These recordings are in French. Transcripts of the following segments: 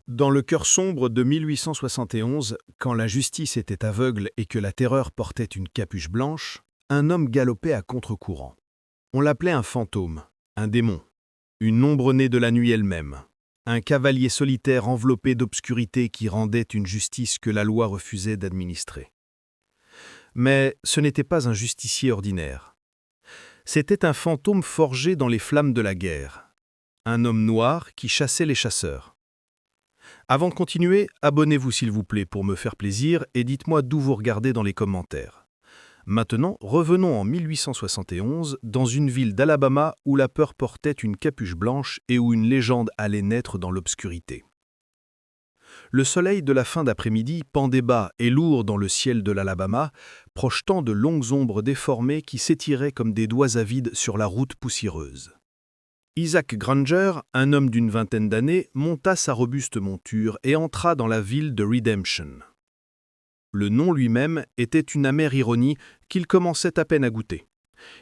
Dans le cœur sombre de 1871, quand la justice était aveugle et que la terreur portait une capuche blanche, un homme galopait à contre-courant. On l'appelait un fantôme, un démon, une ombre née de la nuit elle-même, un cavalier solitaire enveloppé d'obscurité qui rendait une justice que la loi refusait d'administrer. Mais ce n'était pas un justicier ordinaire. C'était un fantôme forgé dans les flammes de la guerre, un homme noir qui chassait les chasseurs. Avant de continuer, abonnez-vous s'il vous plaît pour me faire plaisir et dites-moi d'où vous regardez dans les commentaires. Maintenant, revenons en 1871, dans une ville d'Alabama où la peur portait une capuche blanche et où une légende allait naître dans l'obscurité. Le soleil de la fin d'après-midi pendait bas et lourd dans le ciel de l'Alabama, projetant de longues ombres déformées qui s'étiraient comme des doigts avides sur la route poussiéreuse. Isaac Granger, un homme d'une vingtaine d'années, monta sa robuste monture et entra dans la ville de Redemption. Le nom lui-même était une amère ironie qu'il commençait à peine à goûter.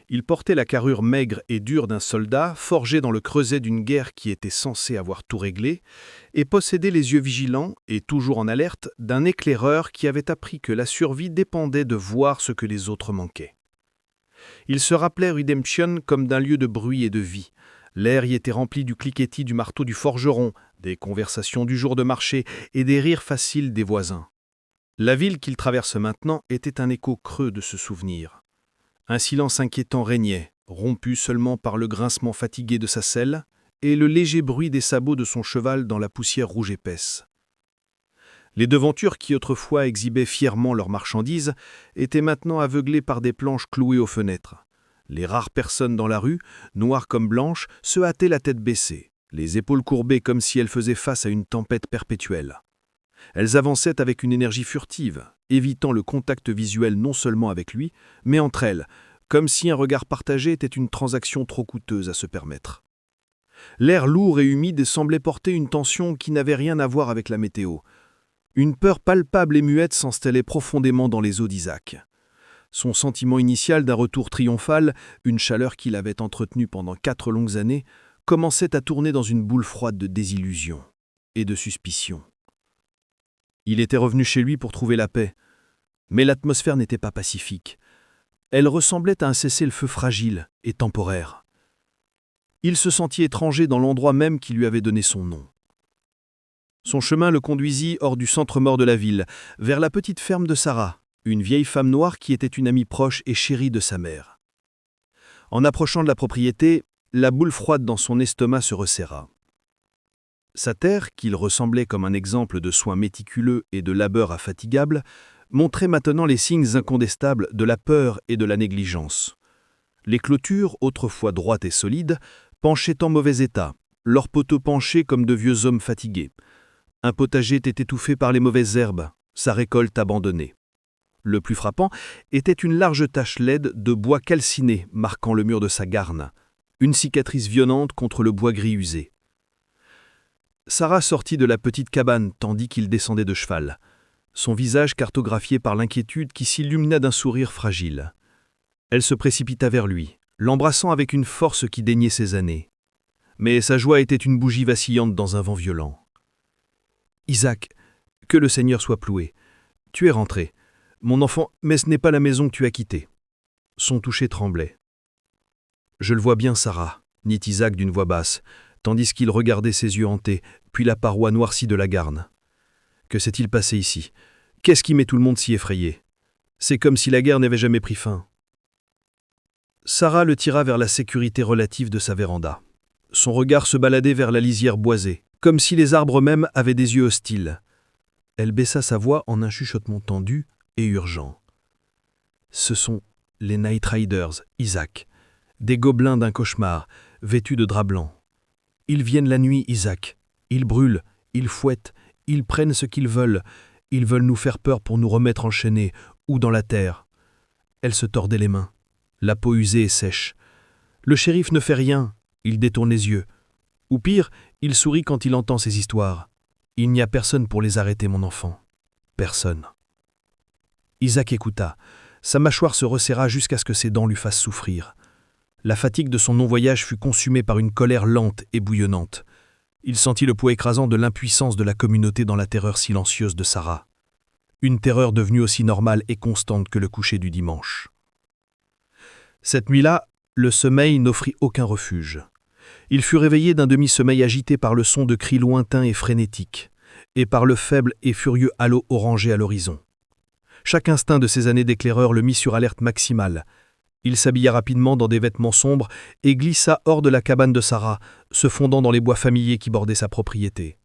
Il portait la carrure maigre et dure d'un soldat, forgé dans le creuset d'une guerre qui était censée avoir tout réglé, et possédait les yeux vigilants et toujours en alerte d'un éclaireur qui avait appris que la survie dépendait de voir ce que les autres manquaient. Il se rappelait Redemption comme d'un lieu de bruit et de vie. L'air y était rempli du cliquetis du marteau du forgeron, des conversations du jour de marché et des rires faciles des voisins. La ville qu'il traverse maintenant était un écho creux de ce souvenir. Un silence inquiétant régnait, rompu seulement par le grincement fatigué de sa selle et le léger bruit des sabots de son cheval dans la poussière rouge épaisse. Les devantures qui autrefois exhibaient fièrement leurs marchandises étaient maintenant aveuglées par des planches clouées aux fenêtres. Les rares personnes dans la rue, noires comme blanches, se hâtaient la tête baissée, les épaules courbées comme si elles faisaient face à une tempête perpétuelle. Elles avançaient avec une énergie furtive, évitant le contact visuel non seulement avec lui, mais entre elles, comme si un regard partagé était une transaction trop coûteuse à se permettre. L'air lourd et humide semblait porter une tension qui n'avait rien à voir avec la météo. Une peur palpable et muette s'installait profondément dans les os d'Isaac. Son sentiment initial d'un retour triomphal, une chaleur qu'il avait entretenue pendant 4 longues années, commençait à tourner dans une boule froide de désillusion et de suspicion. Il était revenu chez lui pour trouver la paix, mais l'atmosphère n'était pas pacifique. Elle ressemblait à un cessez-le-feu fragile et temporaire. Il se sentit étranger dans l'endroit même qui lui avait donné son nom. Son chemin le conduisit hors du centre mort de la ville, vers la petite ferme de Sarah, une vieille femme noire qui était une amie proche et chérie de sa mère. En approchant de la propriété, la boule froide dans son estomac se resserra. Sa terre, qu'il ressemblait comme un exemple de soins méticuleux et de labeur infatigable, montrait maintenant les signes incontestables de la peur et de la négligence. Les clôtures, autrefois droites et solides, penchaient en mauvais état, leurs poteaux penchés comme de vieux hommes fatigués. Un potager était étouffé par les mauvaises herbes, sa récolte abandonnée. Le plus frappant était une large tache laide de bois calciné marquant le mur de sa garne, une cicatrice violente contre le bois gris usé. Sarah sortit de la petite cabane tandis qu'il descendait de cheval, son visage cartographié par l'inquiétude qui s'illumina d'un sourire fragile. Elle se précipita vers lui, l'embrassant avec une force qui déniait ses années. Mais sa joie était une bougie vacillante dans un vent violent. « Isaac, que le Seigneur soit loué. Tu es rentré. Mon enfant, mais ce n'est pas la maison que tu as quittée. » Son toucher tremblait. « Je le vois bien, Sarah, » dit Isaac d'une voix basse, tandis qu'il regardait ses yeux hantés, puis la paroi noircie de la garne. « Que s'est-il passé ici? Qu'est-ce qui met tout le monde si effrayé? C'est comme si la guerre n'avait jamais pris fin. » Sarah le tira vers la sécurité relative de sa véranda. Son regard se baladait vers la lisière boisée, comme si les arbres mêmes avaient des yeux hostiles. Elle baissa sa voix en un chuchotement tendu et urgent. « Ce sont les Night Riders, Isaac, des gobelins d'un cauchemar, vêtus de drap blanc. Ils viennent la nuit, Isaac. Ils brûlent, ils fouettent, ils prennent ce qu'ils veulent nous faire peur pour nous remettre enchaînés ou dans la terre. » Elle se tordait les mains, la peau usée et sèche. Le shérif ne fait rien, il détourne les yeux. Ou pire, il sourit quand il entend ces histoires. Il n'y a personne pour les arrêter, mon enfant. Personne. Isaac écouta. Sa mâchoire se resserra jusqu'à ce que ses dents lui fassent souffrir. La fatigue de son non-voyage fut consumée par une colère lente et bouillonnante. Il sentit le poids écrasant de l'impuissance de la communauté dans la terreur silencieuse de Sarah. Une terreur devenue aussi normale et constante que le coucher du dimanche. Cette nuit-là, le sommeil n'offrit aucun refuge. Il fut réveillé d'un demi-sommeil agité par le son de cris lointains et frénétiques, et par le faible et furieux halo orangé à l'horizon. Chaque instinct de ces années d'éclaireur le mit sur alerte maximale. Il s'habilla rapidement dans des vêtements sombres et glissa hors de la cabane de Sarah, se fondant dans les bois familiers qui bordaient sa propriété.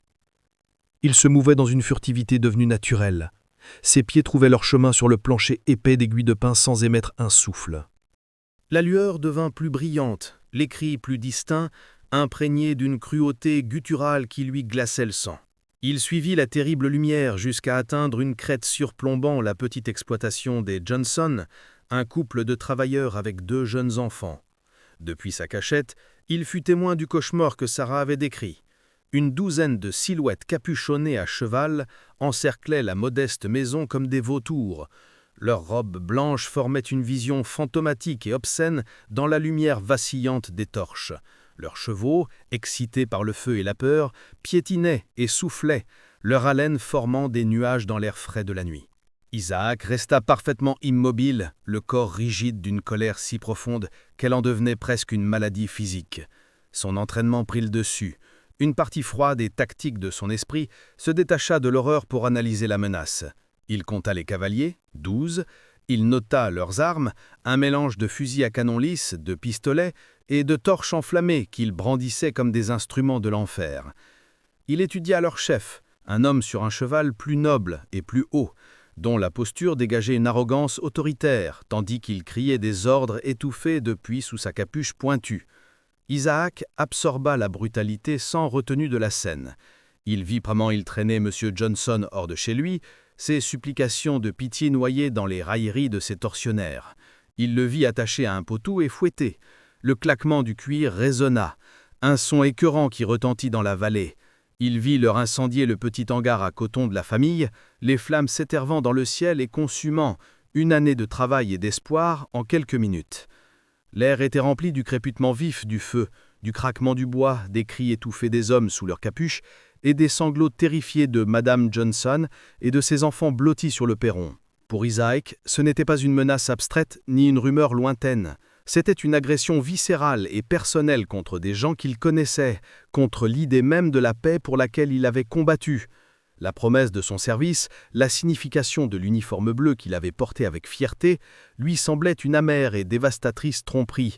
Il se mouvait dans une furtivité devenue naturelle. Ses pieds trouvaient leur chemin sur le plancher épais d'aiguilles de pin sans émettre un souffle. La lueur devint plus brillante, les cris plus distincts, imprégnés d'une cruauté gutturale qui lui glaçait le sang. Il suivit la terrible lumière jusqu'à atteindre une crête surplombant la petite exploitation des Johnson, un couple de travailleurs avec 2 jeunes enfants. Depuis sa cachette, il fut témoin du cauchemar que Sarah avait décrit. Une douzaine de silhouettes capuchonnées à cheval encerclaient la modeste maison comme des vautours. Leurs robes blanches formaient une vision fantomatique et obscène dans la lumière vacillante des torches. Leurs chevaux, excités par le feu et la peur, piétinaient et soufflaient, leur haleine formant des nuages dans l'air frais de la nuit. Isaac resta parfaitement immobile, le corps rigide d'une colère si profonde qu'elle en devenait presque une maladie physique. Son entraînement prit le dessus. Une partie froide et tactique de son esprit se détacha de l'horreur pour analyser la menace. Il compta les cavaliers, 12, il nota leurs armes, un mélange de fusils à canon lisse, de pistolets et de torches enflammées qu'ils brandissaient comme des instruments de l'enfer. Il étudia leur chef, un homme sur un cheval plus noble et plus haut, dont la posture dégageait une arrogance autoritaire, tandis qu'il criait des ordres étouffés depuis sous sa capuche pointue. Isaac absorba la brutalité sans retenue de la scène. Il vit comment il traînait M. Johnson hors de chez lui, ses supplications de pitié noyées dans les railleries de ses tortionnaires. Il le vit attaché à un poteau et fouetté. Le claquement du cuir résonna, un son écœurant qui retentit dans la vallée. Il vit leur incendier le petit hangar à coton de la famille, les flammes s'étervant dans le ciel et consumant une année de travail et d'espoir en quelques minutes. L'air était rempli du crépitement vif du feu, du craquement du bois, des cris étouffés des hommes sous leurs capuches et des sanglots terrifiés de Madame Johnson et de ses enfants blottis sur le perron. Pour Isaac, ce n'était pas une menace abstraite ni une rumeur lointaine. C'était une agression viscérale et personnelle contre des gens qu'il connaissait, contre l'idée même de la paix pour laquelle il avait combattu. La promesse de son service, la signification de l'uniforme bleu qu'il avait porté avec fierté, lui semblait une amère et dévastatrice tromperie.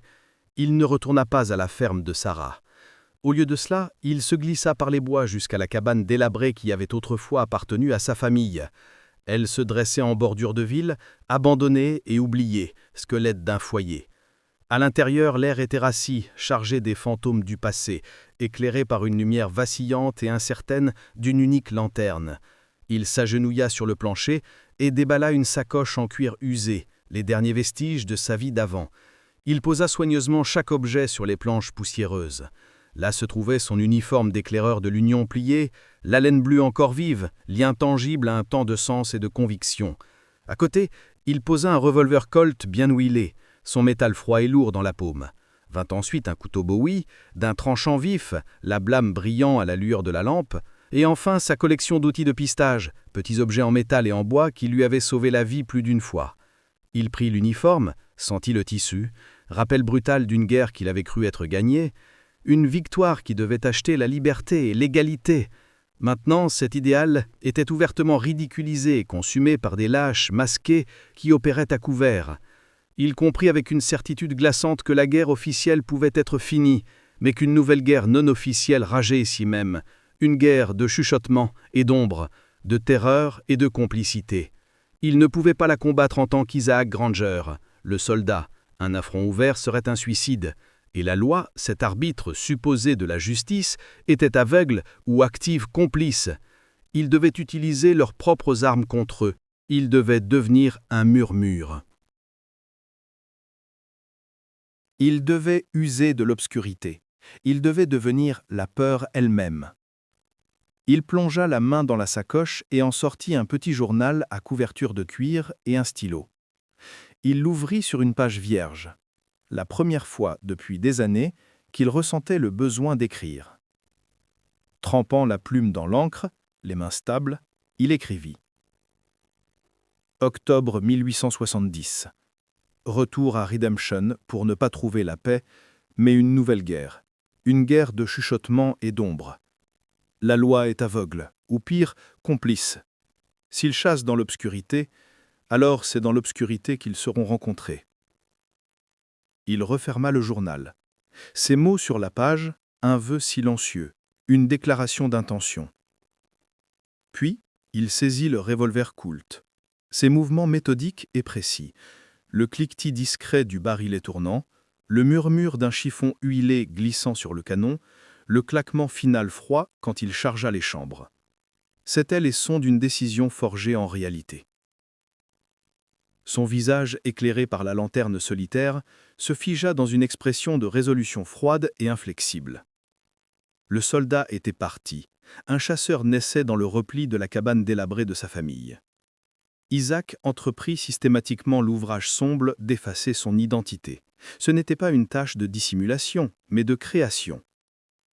Il ne retourna pas à la ferme de Sarah. Au lieu de cela, il se glissa par les bois jusqu'à la cabane délabrée qui avait autrefois appartenu à sa famille. Elle se dressait en bordure de ville, abandonnée et oubliée, squelette d'un foyer. À l'intérieur, l'air était rassis, chargé des fantômes du passé, éclairé par une lumière vacillante et incertaine d'une unique lanterne. Il s'agenouilla sur le plancher et déballa une sacoche en cuir usé, les derniers vestiges de sa vie d'avant. Il posa soigneusement chaque objet sur les planches poussiéreuses. Là se trouvait son uniforme d'éclaireur de l'Union plié, la laine bleue encore vive, lien tangible à un temps de sens et de conviction. À côté, il posa un revolver Colt bien huilé, son métal froid et lourd dans la paume. Vint ensuite un couteau Bowie, d'un tranchant vif, la blâme brillant à la lueur de la lampe, et enfin sa collection d'outils de pistage, petits objets en métal et en bois qui lui avaient sauvé la vie plus d'une fois. Il prit l'uniforme, sentit le tissu, rappel brutal d'une guerre qu'il avait cru être gagnée, une victoire qui devait acheter la liberté et l'égalité. Maintenant, cet idéal était ouvertement ridiculisé et consumé par des lâches masqués qui opéraient à couvert. Il comprit avec une certitude glaçante que la guerre officielle pouvait être finie, mais qu'une nouvelle guerre non officielle rageait ici même, une guerre de chuchotement et d'ombre, de terreur et de complicité. Il ne pouvait pas la combattre en tant qu'Isaac Granger, le soldat. Un affront ouvert serait un suicide, et la loi, cet arbitre supposé de la justice, était aveugle ou active complice. Ils devaient utiliser leurs propres armes contre eux. Ils devaient devenir un murmure. Il devait user de l'obscurité. Il devait devenir la peur elle-même. Il plongea la main dans la sacoche et en sortit un petit journal à couverture de cuir et un stylo. Il l'ouvrit sur une page vierge. La première fois depuis des années qu'il ressentait le besoin d'écrire. Trempant la plume dans l'encre, les mains stables, il écrivit. Octobre 1870. Retour à Redemption pour ne pas trouver la paix, mais une nouvelle guerre. Une guerre de chuchotements et d'ombre. La loi est aveugle, ou pire, complice. S'ils chassent dans l'obscurité, alors c'est dans l'obscurité qu'ils seront rencontrés. Il referma le journal. Ces mots sur la page, un vœu silencieux, une déclaration d'intention. Puis, il saisit le revolver Colt. Ses mouvements méthodiques et précis, le cliquetis discret du barillet tournant, le murmure d'un chiffon huilé glissant sur le canon, le claquement final froid quand il chargea les chambres. C'étaient les sons d'une décision forgée en réalité. Son visage, éclairé par la lanterne solitaire, se figea dans une expression de résolution froide et inflexible. Le soldat était parti. Un chasseur naissait dans le repli de la cabane délabrée de sa famille. Isaac entreprit systématiquement l'ouvrage sombre d'effacer son identité. Ce n'était pas une tâche de dissimulation, mais de création.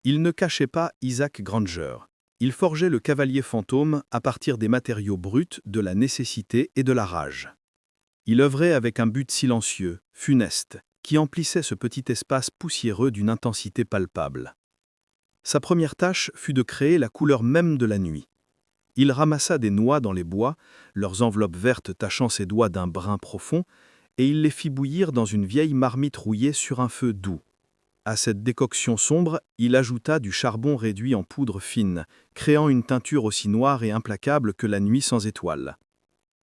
Il ne cachait pas Isaac Granger. Il forgeait le cavalier fantôme à partir des matériaux bruts de la nécessité et de la rage. Il œuvrait avec un but silencieux, funeste, qui emplissait ce petit espace poussiéreux d'une intensité palpable. Sa première tâche fut de créer la couleur même de la nuit. Il ramassa des noix dans les bois, leurs enveloppes vertes tachant ses doigts d'un brun profond, et il les fit bouillir dans une vieille marmite rouillée sur un feu doux. À cette décoction sombre, il ajouta du charbon réduit en poudre fine, créant une teinture aussi noire et implacable que la nuit sans étoiles.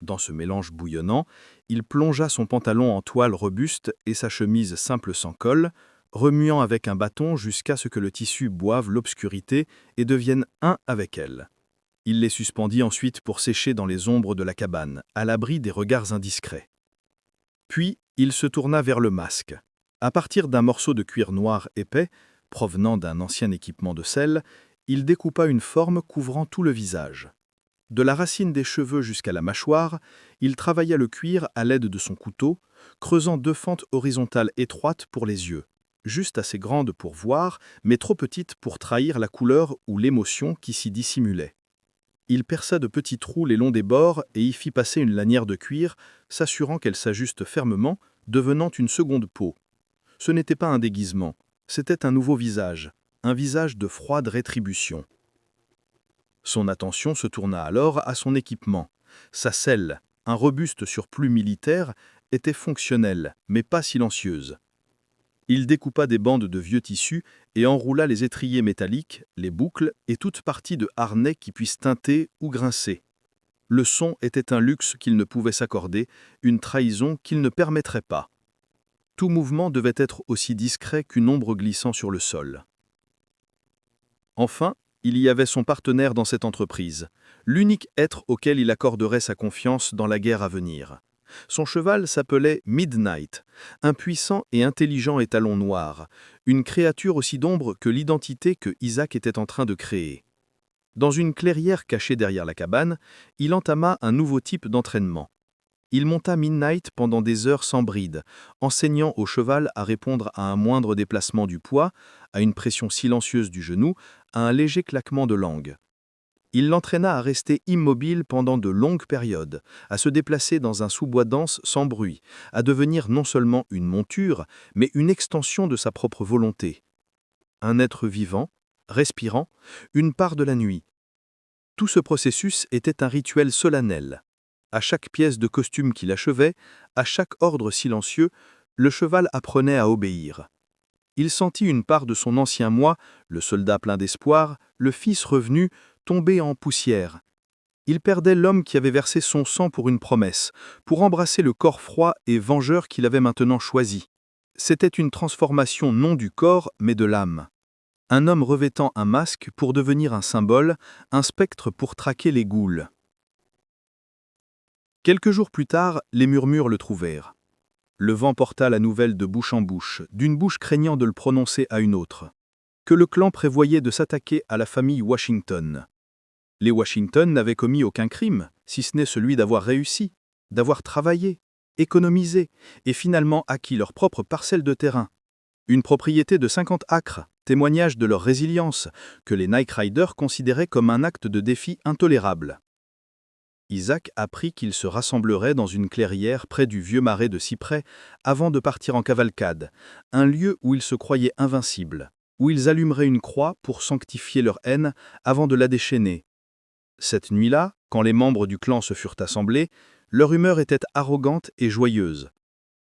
Dans ce mélange bouillonnant, il plongea son pantalon en toile robuste et sa chemise simple sans col, remuant avec un bâton jusqu'à ce que le tissu boive l'obscurité et devienne un avec elle. Il les suspendit ensuite pour sécher dans les ombres de la cabane, à l'abri des regards indiscrets. Puis, il se tourna vers le masque. À partir d'un morceau de cuir noir épais, provenant d'un ancien équipement de selle, il découpa une forme couvrant tout le visage. De la racine des cheveux jusqu'à la mâchoire, il travailla le cuir à l'aide de son couteau, creusant 2 fentes horizontales étroites pour les yeux, juste assez grandes pour voir, mais trop petites pour trahir la couleur ou l'émotion qui s'y dissimulait. Il perça de petits trous les longs des bords et y fit passer une lanière de cuir, s'assurant qu'elle s'ajuste fermement, devenant une seconde peau. Ce n'était pas un déguisement, c'était un nouveau visage, un visage de froide rétribution. Son attention se tourna alors à son équipement. Sa selle, un robuste surplus militaire, était fonctionnelle, mais pas silencieuse. Il découpa des bandes de vieux tissus et enroula les étriers métalliques, les boucles et toute partie de harnais qui puissent teinter ou grincer. Le son était un luxe qu'il ne pouvait s'accorder, une trahison qu'il ne permettrait pas. Tout mouvement devait être aussi discret qu'une ombre glissant sur le sol. Enfin, il y avait son partenaire dans cette entreprise, l'unique être auquel il accorderait sa confiance dans la guerre à venir. Son cheval s'appelait Midnight, un puissant et intelligent étalon noir, une créature aussi d'ombre que l'identité que Isaac était en train de créer. Dans une clairière cachée derrière la cabane, il entama un nouveau type d'entraînement. Il monta Midnight pendant des heures sans bride, enseignant au cheval à répondre à un moindre déplacement du poids, à une pression silencieuse du genou, à un léger claquement de langue. Il l'entraîna à rester immobile pendant de longues périodes, à se déplacer dans un sous-bois dense sans bruit, à devenir non seulement une monture, mais une extension de sa propre volonté. Un être vivant, respirant, une part de la nuit. Tout ce processus était un rituel solennel. À chaque pièce de costume qu'il achevait, à chaque ordre silencieux, le cheval apprenait à obéir. Il sentit une part de son ancien moi, le soldat plein d'espoir, le fils revenu, tomber en poussière. Il perdait l'homme qui avait versé son sang pour une promesse, pour embrasser le corps froid et vengeur qu'il avait maintenant choisi. C'était une transformation non du corps, mais de l'âme. Un homme revêtant un masque pour devenir un symbole, un spectre pour traquer les ghouls. Quelques jours plus tard, les murmures le trouvèrent. Le vent porta la nouvelle de bouche en bouche, d'une bouche craignant de le prononcer à une autre, que le clan prévoyait de s'attaquer à la famille Washington. Les Washington n'avaient commis aucun crime, si ce n'est celui d'avoir réussi, d'avoir travaillé, économisé et finalement acquis leur propre parcelle de terrain. Une propriété de 50 acres, témoignage de leur résilience, que les Night Riders considéraient comme un acte de défi intolérable. Isaac apprit qu'ils se rassembleraient dans une clairière près du vieux marais de cyprès avant de partir en cavalcade, un lieu où ils se croyaient invincibles, où ils allumeraient une croix pour sanctifier leur haine avant de la déchaîner. Cette nuit-là, quand les membres du clan se furent assemblés, leur humeur était arrogante et joyeuse.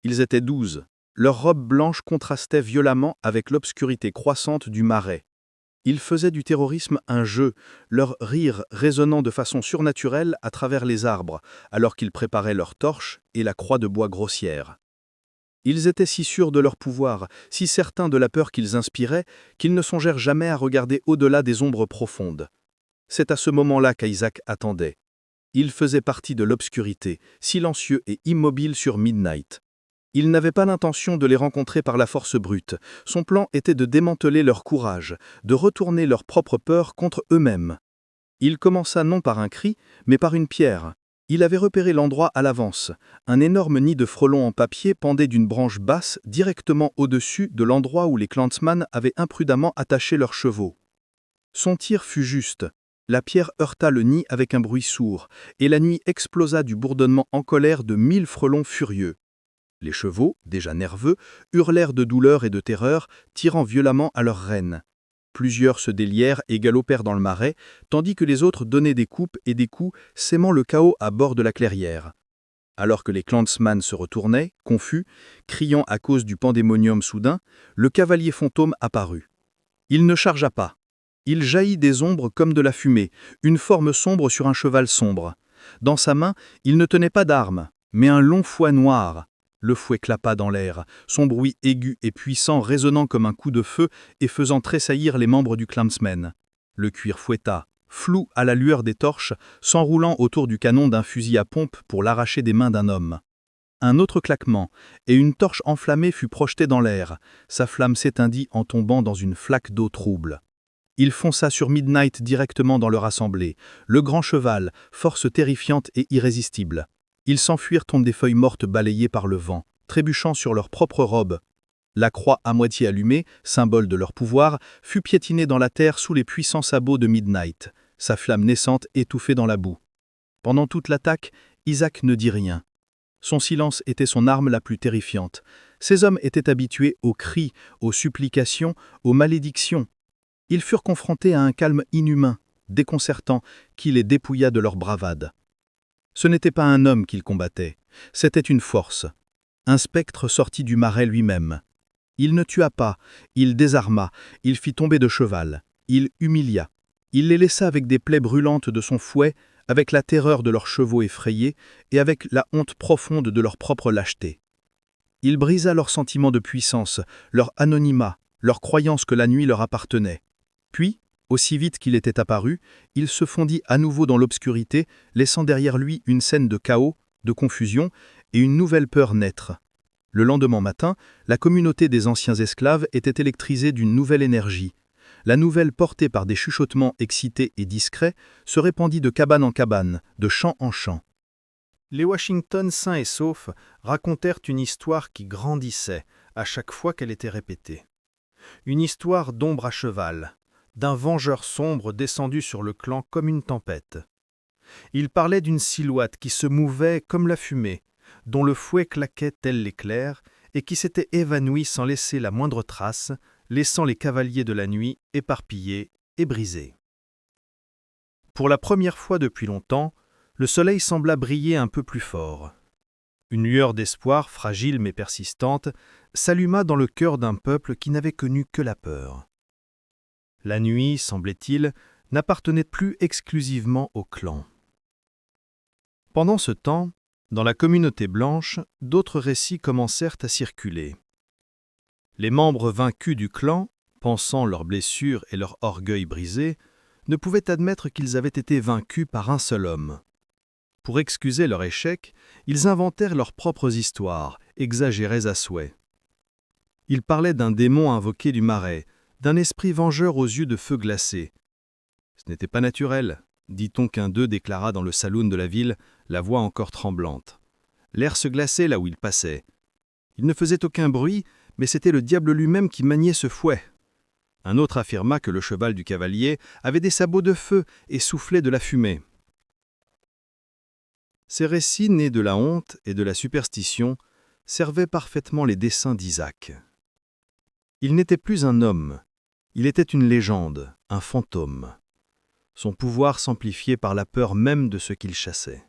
Ils étaient 12. Leurs robes blanches contrastaient violemment avec l'obscurité croissante du marais. Ils faisaient du terrorisme un jeu, leur rire résonnant de façon surnaturelle à travers les arbres, alors qu'ils préparaient leurs torches et la croix de bois grossière. Ils étaient si sûrs de leur pouvoir, si certains de la peur qu'ils inspiraient, qu'ils ne songèrent jamais à regarder au-delà des ombres profondes. C'est à ce moment-là qu'Isaac attendait. Il faisait partie de l'obscurité, silencieux et immobile sur Midnight. Il n'avait pas l'intention de les rencontrer par la force brute. Son plan était de démanteler leur courage, de retourner leur propre peur contre eux-mêmes. Il commença non par un cri, mais par une pierre. Il avait repéré l'endroit à l'avance. Un énorme nid de frelons en papier pendait d'une branche basse directement au-dessus de l'endroit où les clansmen avaient imprudemment attaché leurs chevaux. Son tir fut juste. La pierre heurta le nid avec un bruit sourd, et la nuit explosa du bourdonnement en colère de 1000 frelons furieux. Les chevaux, déjà nerveux, hurlèrent de douleur et de terreur, tirant violemment à leurs rênes. Plusieurs se délièrent et galopèrent dans le marais, tandis que les autres donnaient des coupes et des coups, sèmant le chaos à bord de la clairière. Alors que les clansmen se retournaient, confus, criant à cause du pandémonium soudain, le cavalier fantôme apparut. Il ne chargea pas. Il jaillit des ombres comme de la fumée, une forme sombre sur un cheval sombre. Dans sa main, il ne tenait pas d'arme, mais un long fouet noir. Le fouet clappa dans l'air, son bruit aigu et puissant résonnant comme un coup de feu et faisant tressaillir les membres du clansmen. Le cuir fouetta, flou à la lueur des torches, s'enroulant autour du canon d'un fusil à pompe pour l'arracher des mains d'un homme. Un autre claquement, et une torche enflammée fut projetée dans l'air. Sa flamme s'éteindit en tombant dans une flaque d'eau trouble. Il fonça sur Midnight directement dans leur assemblée, le grand cheval, force terrifiante et irrésistible. Ils s'enfuirent comme des feuilles mortes balayées par le vent, trébuchant sur leurs propres robes. La croix à moitié allumée, symbole de leur pouvoir, fut piétinée dans la terre sous les puissants sabots de Midnight, sa flamme naissante étouffée dans la boue. Pendant toute l'attaque, Isaac ne dit rien. Son silence était son arme la plus terrifiante. Ces hommes étaient habitués aux cris, aux supplications, aux malédictions. Ils furent confrontés à un calme inhumain, déconcertant, qui les dépouilla de leur bravade. Ce n'était pas un homme qu'ils combattaient, c'était une force. Un spectre sorti du marais lui-même. Il ne tua pas, il désarma, il fit tomber de cheval, il humilia. Il les laissa avec des plaies brûlantes de son fouet, avec la terreur de leurs chevaux effrayés et avec la honte profonde de leur propre lâcheté. Il brisa leur sentiment de puissance, leur anonymat, leur croyance que la nuit leur appartenait. Puis, aussi vite qu'il était apparu, il se fondit à nouveau dans l'obscurité, laissant derrière lui une scène de chaos, de confusion et une nouvelle peur naître. Le lendemain matin, la communauté des anciens esclaves était électrisée d'une nouvelle énergie. La nouvelle, portée par des chuchotements excités et discrets, se répandit de cabane en cabane, de champ en champ. Les Washington sains et saufs racontèrent une histoire qui grandissait à chaque fois qu'elle était répétée. Une histoire d'ombre à cheval, d'un vengeur sombre descendu sur le clan comme une tempête. Il parlait d'une silhouette qui se mouvait comme la fumée, dont le fouet claquait tel l'éclair, et qui s'était évanouie sans laisser la moindre trace, laissant les cavaliers de la nuit éparpillés et brisés. Pour la première fois depuis longtemps, le soleil sembla briller un peu plus fort. Une lueur d'espoir, fragile mais persistante, s'alluma dans le cœur d'un peuple qui n'avait connu que la peur. La nuit, semblait-il, n'appartenait plus exclusivement au clan. Pendant ce temps, dans la communauté blanche, d'autres récits commencèrent à circuler. Les membres vaincus du clan, pensant leurs blessures et leur orgueil brisés, ne pouvaient admettre qu'ils avaient été vaincus par un seul homme. Pour excuser leur échec, ils inventèrent leurs propres histoires, exagérées à souhait. Ils parlaient d'un démon invoqué du marais, d'un esprit vengeur aux yeux de feu glacé. Ce n'était pas naturel, dit-on qu'un d'eux déclara dans le saloon de la ville, la voix encore tremblante. L'air se glaçait là où il passait. Il ne faisait aucun bruit, mais c'était le diable lui-même qui maniait ce fouet. Un autre affirma que le cheval du cavalier avait des sabots de feu et soufflait de la fumée. Ces récits nés de la honte et de la superstition servaient parfaitement les desseins d'Isaac. Il n'était plus un homme, il était une légende, un fantôme. Son pouvoir s'amplifiait par la peur même de ce qu'il chassait.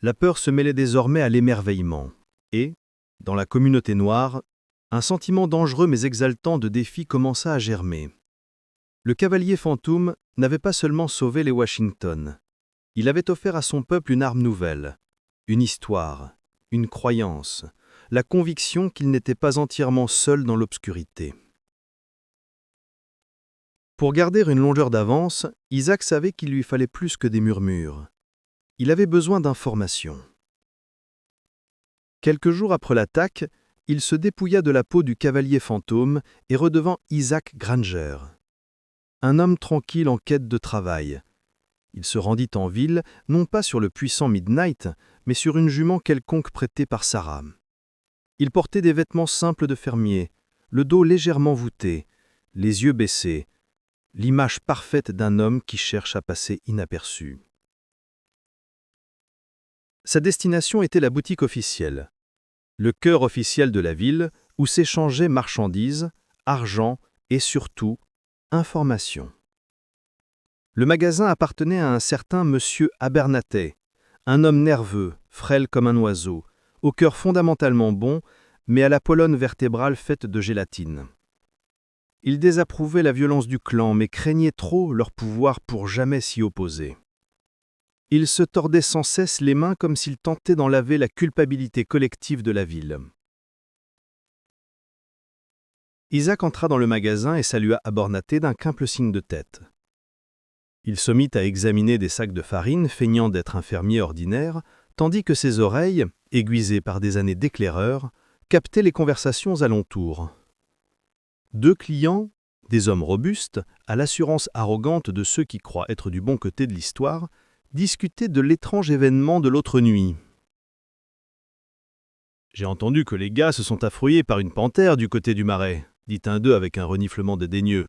La peur se mêlait désormais à l'émerveillement, et, dans la communauté noire, un sentiment dangereux mais exaltant de défi commença à germer. Le cavalier fantôme n'avait pas seulement sauvé les Washington, il avait offert à son peuple une arme nouvelle, une histoire, une croyance, la conviction qu'il n'était pas entièrement seul dans l'obscurité. Pour garder une longueur d'avance, Isaac savait qu'il lui fallait plus que des murmures. Il avait besoin d'informations. Quelques jours après l'attaque, il se dépouilla de la peau du cavalier fantôme et redevint Isaac Granger. Un homme tranquille en quête de travail. Il se rendit en ville, non pas sur le puissant Midnight, mais sur une jument quelconque prêtée par Sarah. Il portait des vêtements simples de fermier, le dos légèrement voûté, les yeux baissés, l'image parfaite d'un homme qui cherche à passer inaperçu. Sa destination était la boutique officielle, le cœur officiel de la ville où s'échangeaient marchandises, argent et surtout informations. Le magasin appartenait à un certain monsieur Abernathy, un homme nerveux, frêle comme un oiseau, au cœur fondamentalement bon, mais à la colonne vertébrale faite de gélatine. Il désapprouvait la violence du clan, mais craignait trop leur pouvoir pour jamais s'y opposer. Il se tordait sans cesse les mains comme s'il tentait d'enlaver la culpabilité collective de la ville. Isaac entra dans le magasin et salua Abernathy d'un simple signe de tête. Il se mit à examiner des sacs de farine, feignant d'être un fermier ordinaire, tandis que ses oreilles, aiguisées par des années d'éclaireur, captaient les conversations alentour. Deux clients, des hommes robustes, à l'assurance arrogante de ceux qui croient être du bon côté de l'histoire, discutaient de l'étrange événement de l'autre nuit. « J'ai entendu que les gars se sont affrouillés par une panthère du côté du marais, » dit un d'eux avec un reniflement dédaigneux.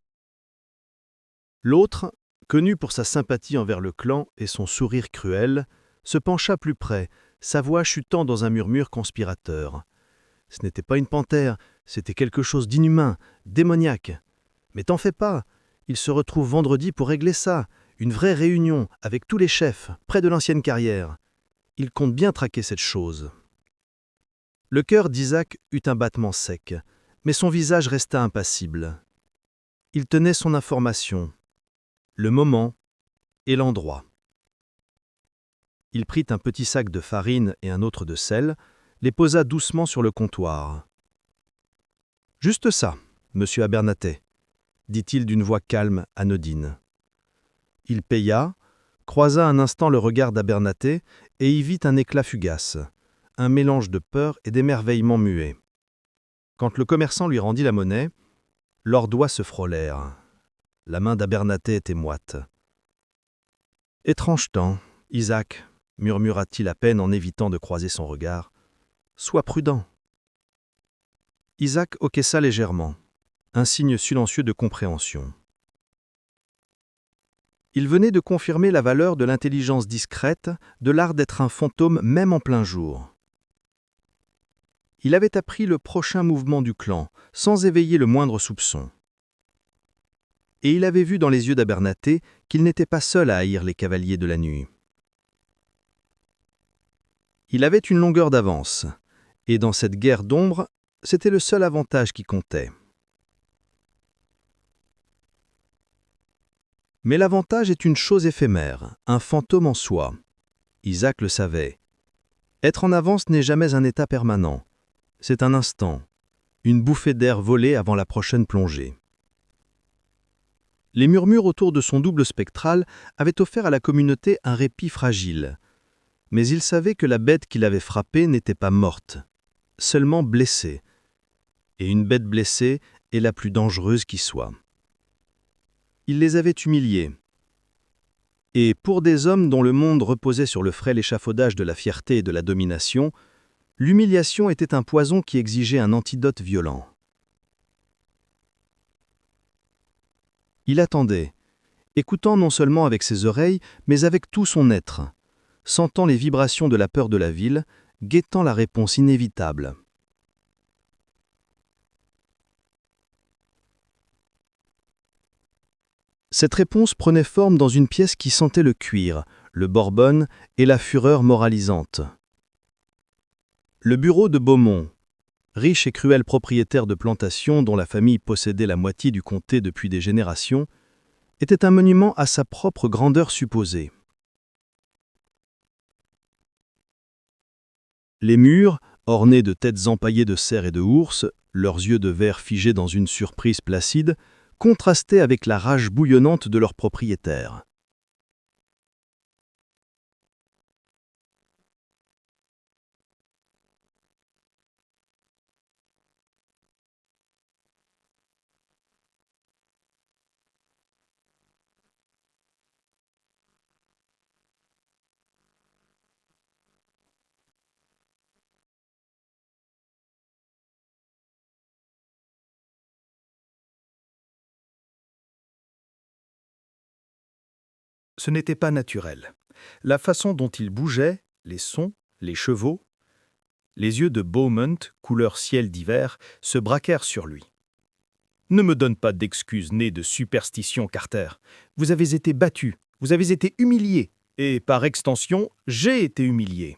L'autre, connu pour sa sympathie envers le clan et son sourire cruel, se pencha plus près, sa voix chutant dans un murmure conspirateur. Ce n'était pas une panthère, c'était quelque chose d'inhumain, démoniaque. Mais t'en fais pas, il se retrouve vendredi pour régler ça, une vraie réunion avec tous les chefs, près de l'ancienne carrière. Il compte bien traquer cette chose. Le cœur d'Isaac eut un battement sec, mais son visage resta impassible. Il tenait son information, le moment et l'endroit. Il prit un petit sac de farine et un autre de sel, les posa doucement sur le comptoir. « Juste ça, monsieur Abernathy, » dit-il d'une voix calme, anodine. Il paya, croisa un instant le regard d'Abernathy et y vit un éclat fugace, un mélange de peur et d'émerveillement muet. Quand le commerçant lui rendit la monnaie, leurs doigts se frôlèrent. La main d'Abernathy était moite. « Étrange temps, Isaac, » murmura-t-il à peine en évitant de croiser son regard. « Sois prudent. » Isaac hoquessa légèrement, un signe silencieux de compréhension. Il venait de confirmer la valeur de l'intelligence discrète, de l'art d'être un fantôme même en plein jour. Il avait appris le prochain mouvement du clan, sans éveiller le moindre soupçon. Et il avait vu dans les yeux d'Abernathy qu'il n'était pas seul à haïr les cavaliers de la nuit. Il avait une longueur d'avance, et dans cette guerre d'ombre, c'était le seul avantage qui comptait. Mais l'avantage est une chose éphémère, un fantôme en soi. Isaac le savait. Être en avance n'est jamais un état permanent. C'est un instant, une bouffée d'air volée avant la prochaine plongée. Les murmures autour de son double spectral avaient offert à la communauté un répit fragile. Mais il savait que la bête qui l'avait frappé n'était pas morte, seulement blessée. Et une bête blessée est la plus dangereuse qui soit. Il les avait humiliés. Et pour des hommes dont le monde reposait sur le frêle échafaudage de la fierté et de la domination, l'humiliation était un poison qui exigeait un antidote violent. Il attendait, écoutant non seulement avec ses oreilles, mais avec tout son être, sentant les vibrations de la peur de la ville, guettant la réponse inévitable. Cette réponse prenait forme dans une pièce qui sentait le cuir, le bourbon et la fureur moralisante. Le bureau de Beaumont, riche et cruel propriétaire de plantations dont la famille possédait la moitié du comté depuis des générations, était un monument à sa propre grandeur supposée. Les murs, ornés de têtes empaillées de cerfs et de ours, leurs yeux de verre figés dans une surprise placide, contrastaient avec la rage bouillonnante de leur propriétaire. Ce n'était pas naturel. La façon dont il bougeait, les sons, les chevaux, les yeux de Beaumont, couleur ciel d'hiver, se braquèrent sur lui. « Ne me donne pas d'excuses nées de superstition, Carter. Vous avez été battu, vous avez été humilié, et par extension, j'ai été humilié. »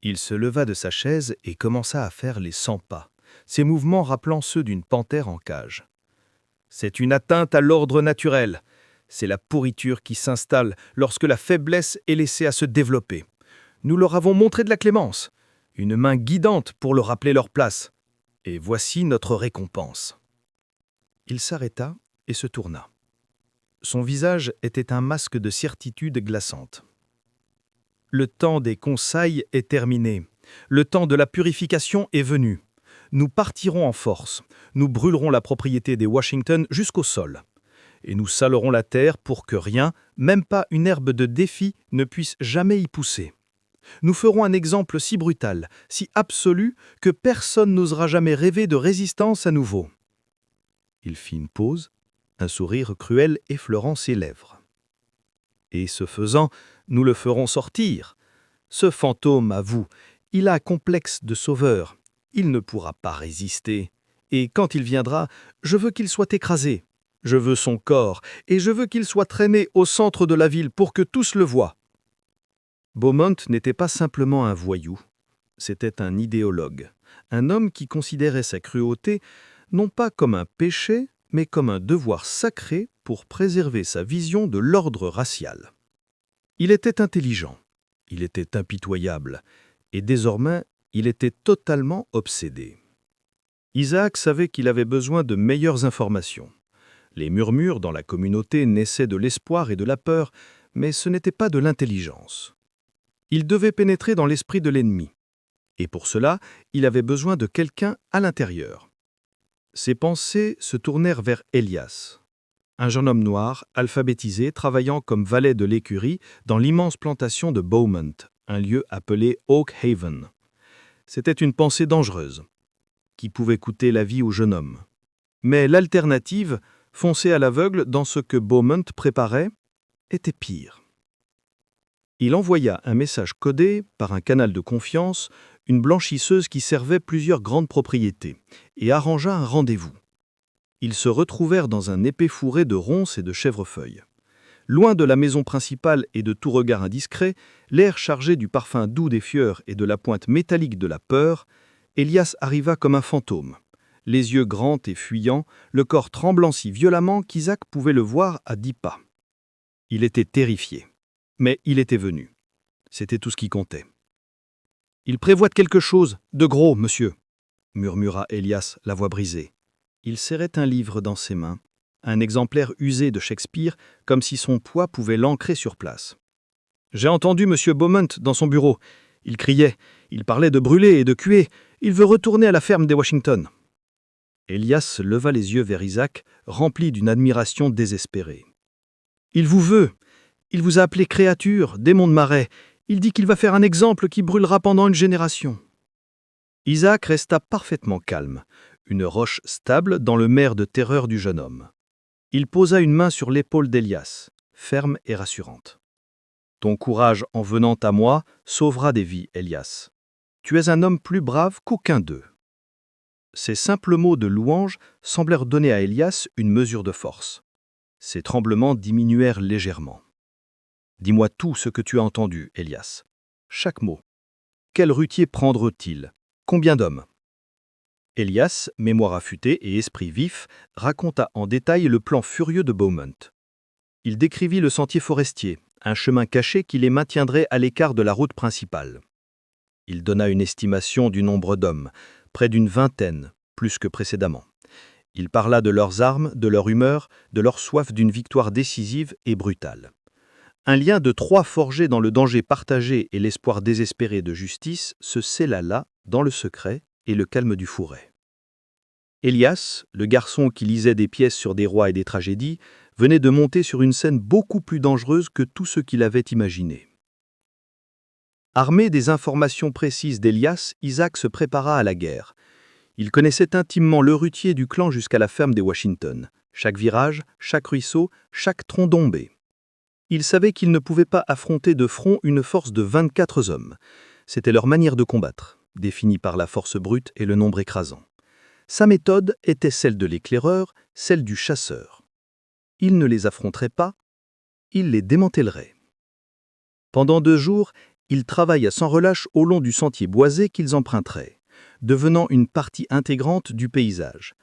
Il se leva de sa chaise et commença à faire les 100 pas, ses mouvements rappelant ceux d'une panthère en cage. « C'est une atteinte à l'ordre naturel. C'est la pourriture qui s'installe lorsque la faiblesse est laissée à se développer. Nous leur avons montré de la clémence, une main guidante pour leur rappeler leur place. Et voici notre récompense. » Il s'arrêta et se tourna. Son visage était un masque de certitude glaçante. Le temps des conseils est terminé. Le temps de la purification est venu. Nous partirons en force. Nous brûlerons la propriété des Washington jusqu'au sol. Et nous salerons la terre pour que rien, même pas une herbe de défi, ne puisse jamais y pousser. Nous ferons un exemple si brutal, si absolu, que personne n'osera jamais rêver de résistance à nouveau. Il fit une pause, un sourire cruel effleurant ses lèvres. Et ce faisant, nous le ferons sortir. Ce fantôme, à vous, il a un complexe de sauveur. Il ne pourra pas résister. Et quand il viendra, je veux qu'il soit écrasé. Je veux son corps, et je veux qu'il soit traîné au centre de la ville pour que tous le voient. Beaumont n'était pas simplement un voyou, c'était un idéologue, un homme qui considérait sa cruauté non pas comme un péché, mais comme un devoir sacré pour préserver sa vision de l'ordre racial. Il était intelligent, il était impitoyable, et désormais, il était totalement obsédé. Isaac savait qu'il avait besoin de meilleures informations. Les murmures dans la communauté naissaient de l'espoir et de la peur, mais ce n'était pas de l'intelligence. Il devait pénétrer dans l'esprit de l'ennemi. Et pour cela, il avait besoin de quelqu'un à l'intérieur. Ses pensées se tournèrent vers Elias, un jeune homme noir, alphabétisé, travaillant comme valet de l'écurie dans l'immense plantation de Beaumont, un lieu appelé Oak Haven. C'était une pensée dangereuse, qui pouvait coûter la vie au jeune homme. Mais l'alternative, foncer à l'aveugle dans ce que Beaumont préparait, était pire. Il envoya un message codé par un canal de confiance, une blanchisseuse qui servait plusieurs grandes propriétés, et arrangea un rendez-vous. Ils se retrouvèrent dans un épais fourré de ronces et de chèvrefeuilles. Loin de la maison principale et de tout regard indiscret, l'air chargé du parfum doux des fleurs et de la pointe métallique de la peur, Elias arriva comme un fantôme. Les yeux grands et fuyants, le corps tremblant si violemment qu'Isaac pouvait le voir à 10 pas. Il était terrifié, mais il était venu. C'était tout ce qui comptait. « Il prévoit quelque chose de gros, monsieur », murmura Elias, la voix brisée. Il serrait un livre dans ses mains, un exemplaire usé de Shakespeare, comme si son poids pouvait l'ancrer sur place. « J'ai entendu monsieur Beaumont dans son bureau. Il criait, il parlait de brûler et de cuer. Il veut retourner à la ferme des Washington. » Elias leva les yeux vers Isaac, rempli d'une admiration désespérée. « Il vous veut. Il vous a appelé créature, démon de marais. Il dit qu'il va faire un exemple qui brûlera pendant une génération. » Isaac resta parfaitement calme, une roche stable dans le mer de terreur du jeune homme. Il posa une main sur l'épaule d'Elias, ferme et rassurante. « Ton courage en venant à moi sauvera des vies, Elias. Tu es un homme plus brave qu'aucun d'eux. » Ces simples mots de louange semblèrent donner à Elias une mesure de force. Ses tremblements diminuèrent légèrement. « Dis-moi tout ce que tu as entendu, Elias. Chaque mot. Quel rutier prendre-t-il? Combien d'hommes ?» Elias, mémoire affûtée et esprit vif, raconta en détail le plan furieux de Beaumont. Il décrivit le sentier forestier, un chemin caché qui les maintiendrait à l'écart de la route principale. Il donna une estimation du nombre d'hommes, près d'une vingtaine, plus que précédemment. Il parla de leurs armes, de leur humeur, de leur soif d'une victoire décisive et brutale. Un lien de trois forgés dans le danger partagé et l'espoir désespéré de justice se scella là, dans le secret et le calme du fourret. Elias, le garçon qui lisait des pièces sur des rois et des tragédies, venait de monter sur une scène beaucoup plus dangereuse que tout ce qu'il avait imaginé. Armé des informations précises d'Elias, Isaac se prépara à la guerre. Il connaissait intimement le rutier du clan jusqu'à la ferme des Washington, chaque virage, chaque ruisseau, chaque tronc d'ombé. Il savait qu'il ne pouvait pas affronter de front une force de 24 hommes. C'était leur manière de combattre, définie par la force brute et le nombre écrasant. Sa méthode était celle de l'éclaireur, celle du chasseur. Il ne les affronterait pas, il les démantèlerait. Pendant 2 jours, ils travaillent sans relâche au long du sentier boisé qu'ils emprunteraient, devenant une partie intégrante du paysage,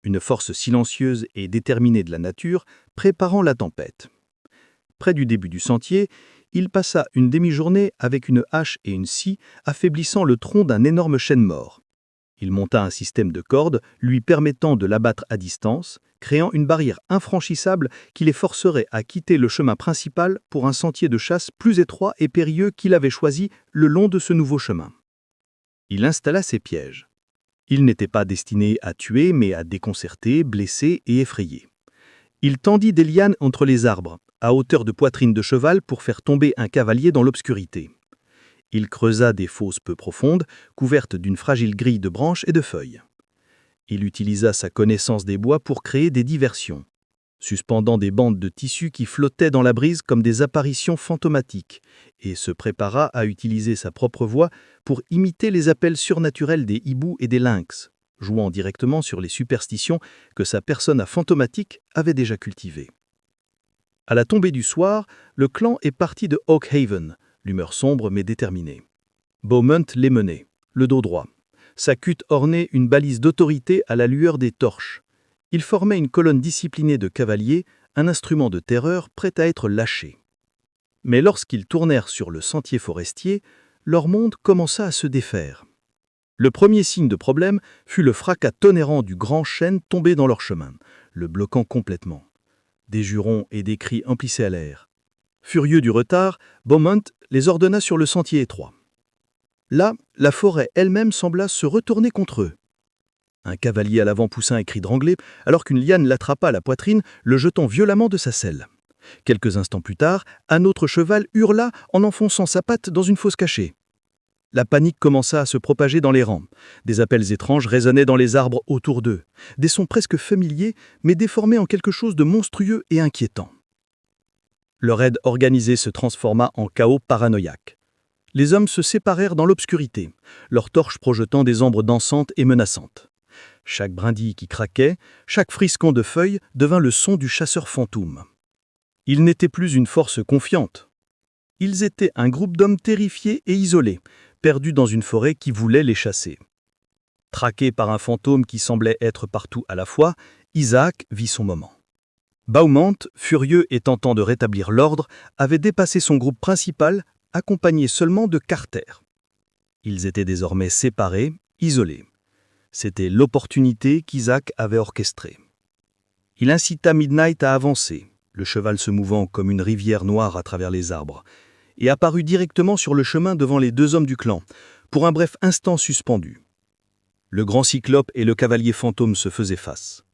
une force silencieuse et déterminée de la nature, préparant la tempête. Près du début du sentier, il passa une demi-journée avec une hache et une scie, affaiblissant le tronc d'un énorme chêne mort. Il monta un système de cordes lui permettant de l'abattre à distance, créant une barrière infranchissable qui les forcerait à quitter le chemin principal pour un sentier de chasse plus étroit et périlleux qu'il avait choisi le long de ce nouveau chemin. Il installa ses pièges. Ils n'étaient pas destinés à tuer, mais à déconcerter, blesser et effrayer. Il tendit des lianes entre les arbres, à hauteur de poitrine de cheval pour faire tomber un cavalier dans l'obscurité. Il creusa des fosses peu profondes, couvertes d'une fragile grille de branches et de feuilles. Il utilisa sa connaissance des bois pour créer des diversions, suspendant des bandes de tissu qui flottaient dans la brise comme des apparitions fantomatiques, et se prépara à utiliser sa propre voix pour imiter les appels surnaturels des hiboux et des lynx, jouant directement sur les superstitions que sa persona fantomatique avait déjà cultivées. À la tombée du soir, le clan est parti de Oak Haven, l'humeur sombre mais déterminée. Beaumont les menait, le dos droit. Sa cutte ornait une balise d'autorité à la lueur des torches. Il formait une colonne disciplinée de cavaliers, un instrument de terreur prêt à être lâché. Mais lorsqu'ils tournèrent sur le sentier forestier, leur monde commença à se défaire. Le premier signe de problème fut le fracas tonnerrant du grand chêne tombé dans leur chemin, le bloquant complètement. Des jurons et des cris emplissaient l'air. Furieux du retard, Beaumont les ordonna sur le sentier étroit. Là, la forêt elle-même sembla se retourner contre eux. Un cavalier à l'avant poussa un cri d'anglais, alors qu'une liane l'attrapa à la poitrine, le jetant violemment de sa selle. Quelques instants plus tard, un autre cheval hurla en enfonçant sa patte dans une fosse cachée. La panique commença à se propager dans les rangs. Des appels étranges résonnaient dans les arbres autour d'eux. Des sons presque familiers, mais déformés en quelque chose de monstrueux et inquiétant. Le raid organisé se transforma en chaos paranoïaque. Les hommes se séparèrent dans l'obscurité, leurs torches projetant des ombres dansantes et menaçantes. Chaque brindille qui craquait, chaque friscon de feuilles devint le son du chasseur fantôme. Ils n'étaient plus une force confiante. Ils étaient un groupe d'hommes terrifiés et isolés, perdus dans une forêt qui voulait les chasser. Traqué par un fantôme qui semblait être partout à la fois, Isaac vit son moment. Beaumont, furieux et tentant de rétablir l'ordre, avait dépassé son groupe principal, accompagné seulement de Carter. Ils étaient désormais séparés, isolés. C'était l'opportunité qu'Isaac avait orchestrée. Il incita Midnight à avancer, le cheval se mouvant comme une rivière noire à travers les arbres, et apparut directement sur le chemin devant les 2 hommes du clan, pour un bref instant suspendu. Le grand cyclope et le cavalier fantôme se faisaient face.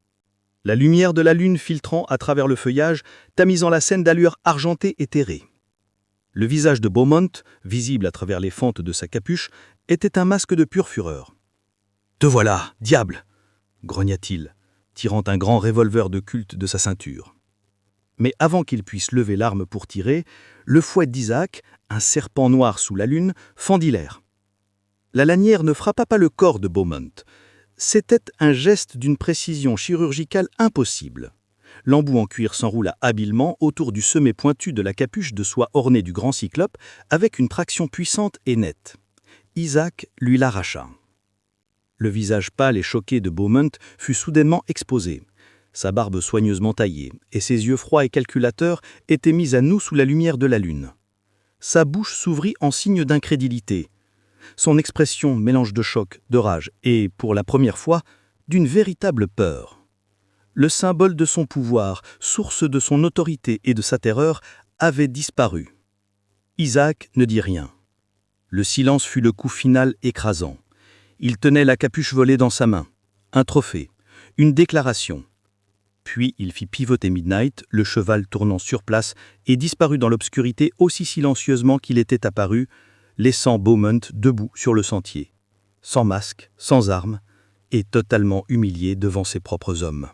La lumière de la lune filtrant à travers le feuillage, tamisant la scène d'allure argentée et terrée. Le visage de Beaumont, visible à travers les fentes de sa capuche, était un masque de pure fureur. « Te voilà, diable !» grogna-t-il. tirant un grand revolver de culte de sa ceinture. Mais avant qu'il puisse lever l'arme pour tirer, le fouet d'Isaac, un serpent noir sous la lune, fendit l'air. La lanière ne frappa pas le corps de Beaumont. C'était un geste d'une précision chirurgicale impossible. L'embout en cuir s'enroula habilement autour du sommet pointu de la capuche de soie ornée du grand cyclope avec une traction puissante et nette. Isaac lui l'arracha. Le visage pâle et choqué de Beaumont fut soudainement exposé. Sa barbe soigneusement taillée et ses yeux froids et calculateurs étaient mis à nu sous la lumière de la lune. Sa bouche s'ouvrit en signe d'incrédulité. Son expression mélange de choc, de rage et, pour la première fois, d'une véritable peur. Le symbole de son pouvoir, source de son autorité et de sa terreur, avait disparu. Isaac ne dit rien. Le silence fut le coup final écrasant. Il tenait la capuche volée dans sa main. Un trophée, une déclaration. Puis il fit pivoter Midnight, le cheval tournant sur place, et disparut dans l'obscurité aussi silencieusement qu'il était apparu, laissant Beaumont debout sur le sentier, sans masque, sans armes, et totalement humilié devant ses propres hommes.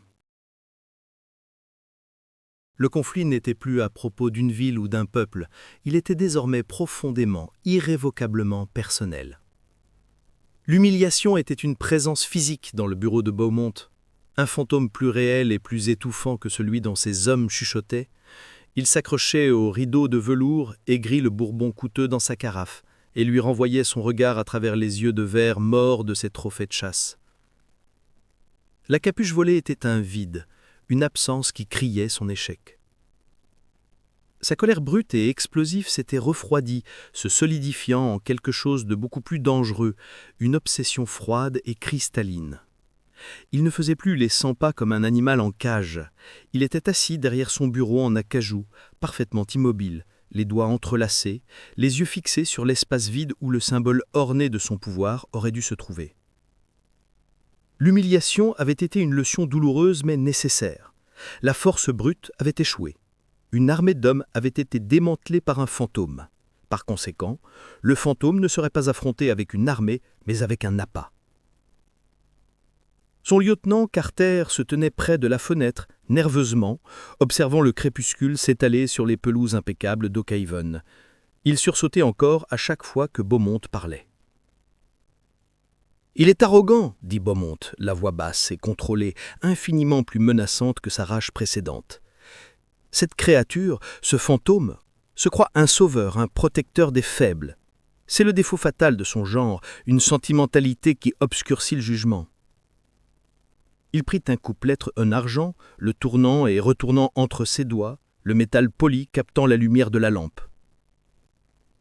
Le conflit n'était plus à propos d'une ville ou d'un peuple, il était désormais profondément, irrévocablement personnel. L'humiliation était une présence physique dans le bureau de Beaumont, un fantôme plus réel et plus étouffant que celui dont ces hommes chuchotaient. Il s'accrochait au rideau de velours, aigrit le bourbon coûteux dans sa carafe, et lui renvoyait son regard à travers les yeux de verre morts de ses trophées de chasse. La capuche volée était un vide, une absence qui criait son échec. Sa colère brute et explosive s'était refroidie, se solidifiant en quelque chose de beaucoup plus dangereux, une obsession froide et cristalline. Il ne faisait plus les 100 pas comme un animal en cage. Il était assis derrière son bureau en acajou, parfaitement immobile, les doigts entrelacés, les yeux fixés sur l'espace vide où le symbole orné de son pouvoir aurait dû se trouver. L'humiliation avait été une leçon douloureuse mais nécessaire. La force brute avait échoué. Une armée d'hommes avait été démantelée par un fantôme. Par conséquent, le fantôme ne serait pas affronté avec une armée, mais avec un appât. Son lieutenant, Carter, se tenait près de la fenêtre, nerveusement, observant le crépuscule s'étaler sur les pelouses impeccables d'Oakhaven. Il sursautait encore à chaque fois que Beaumont parlait. « Il est arrogant, dit Beaumont, la voix basse et contrôlée, infiniment plus menaçante que sa rage précédente. Cette créature, ce fantôme, se croit un sauveur, un protecteur des faibles. C'est le défaut fatal de son genre, une sentimentalité qui obscurcit le jugement. » Il prit un coupe-lettre en argent, le tournant et retournant entre ses doigts, le métal poli captant la lumière de la lampe.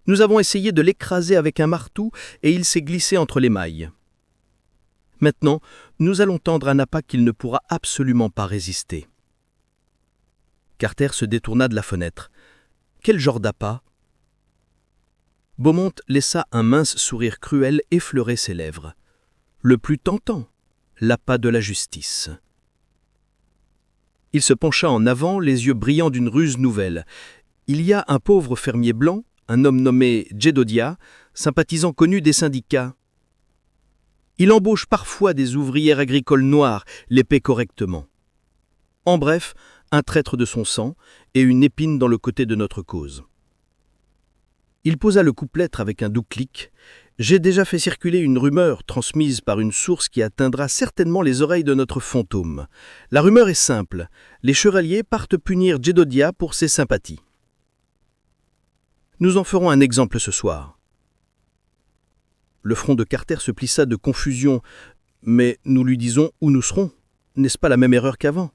Nous avons essayé de l'écraser avec un marteau et il s'est glissé entre les mailles. Maintenant, nous allons tendre un appât qu'il ne pourra absolument pas résister. Carter se détourna de la fenêtre. Quel genre d'appât ? Beaumont laissa un mince sourire cruel effleurer ses lèvres. Le plus tentant. L'appât de la justice. Il se pencha en avant, les yeux brillants d'une ruse nouvelle. Il y a un pauvre fermier blanc, un homme nommé Jedodiah, sympathisant connu des syndicats. Il embauche parfois des ouvrières agricoles noires, les paie correctement. En bref, un traître de son sang et une épine dans le côté de notre cause. Il posa le coupe-lettre avec un doux clic. J'ai déjà fait circuler une rumeur transmise par une source qui atteindra certainement les oreilles de notre fantôme. La rumeur est simple. Les chevaliers partent punir Jedodiah pour ses sympathies. Nous en ferons un exemple ce soir. Le front de Carter se plissa de confusion. Mais nous lui disons où nous serons. N'est-ce pas la même erreur qu'avant ?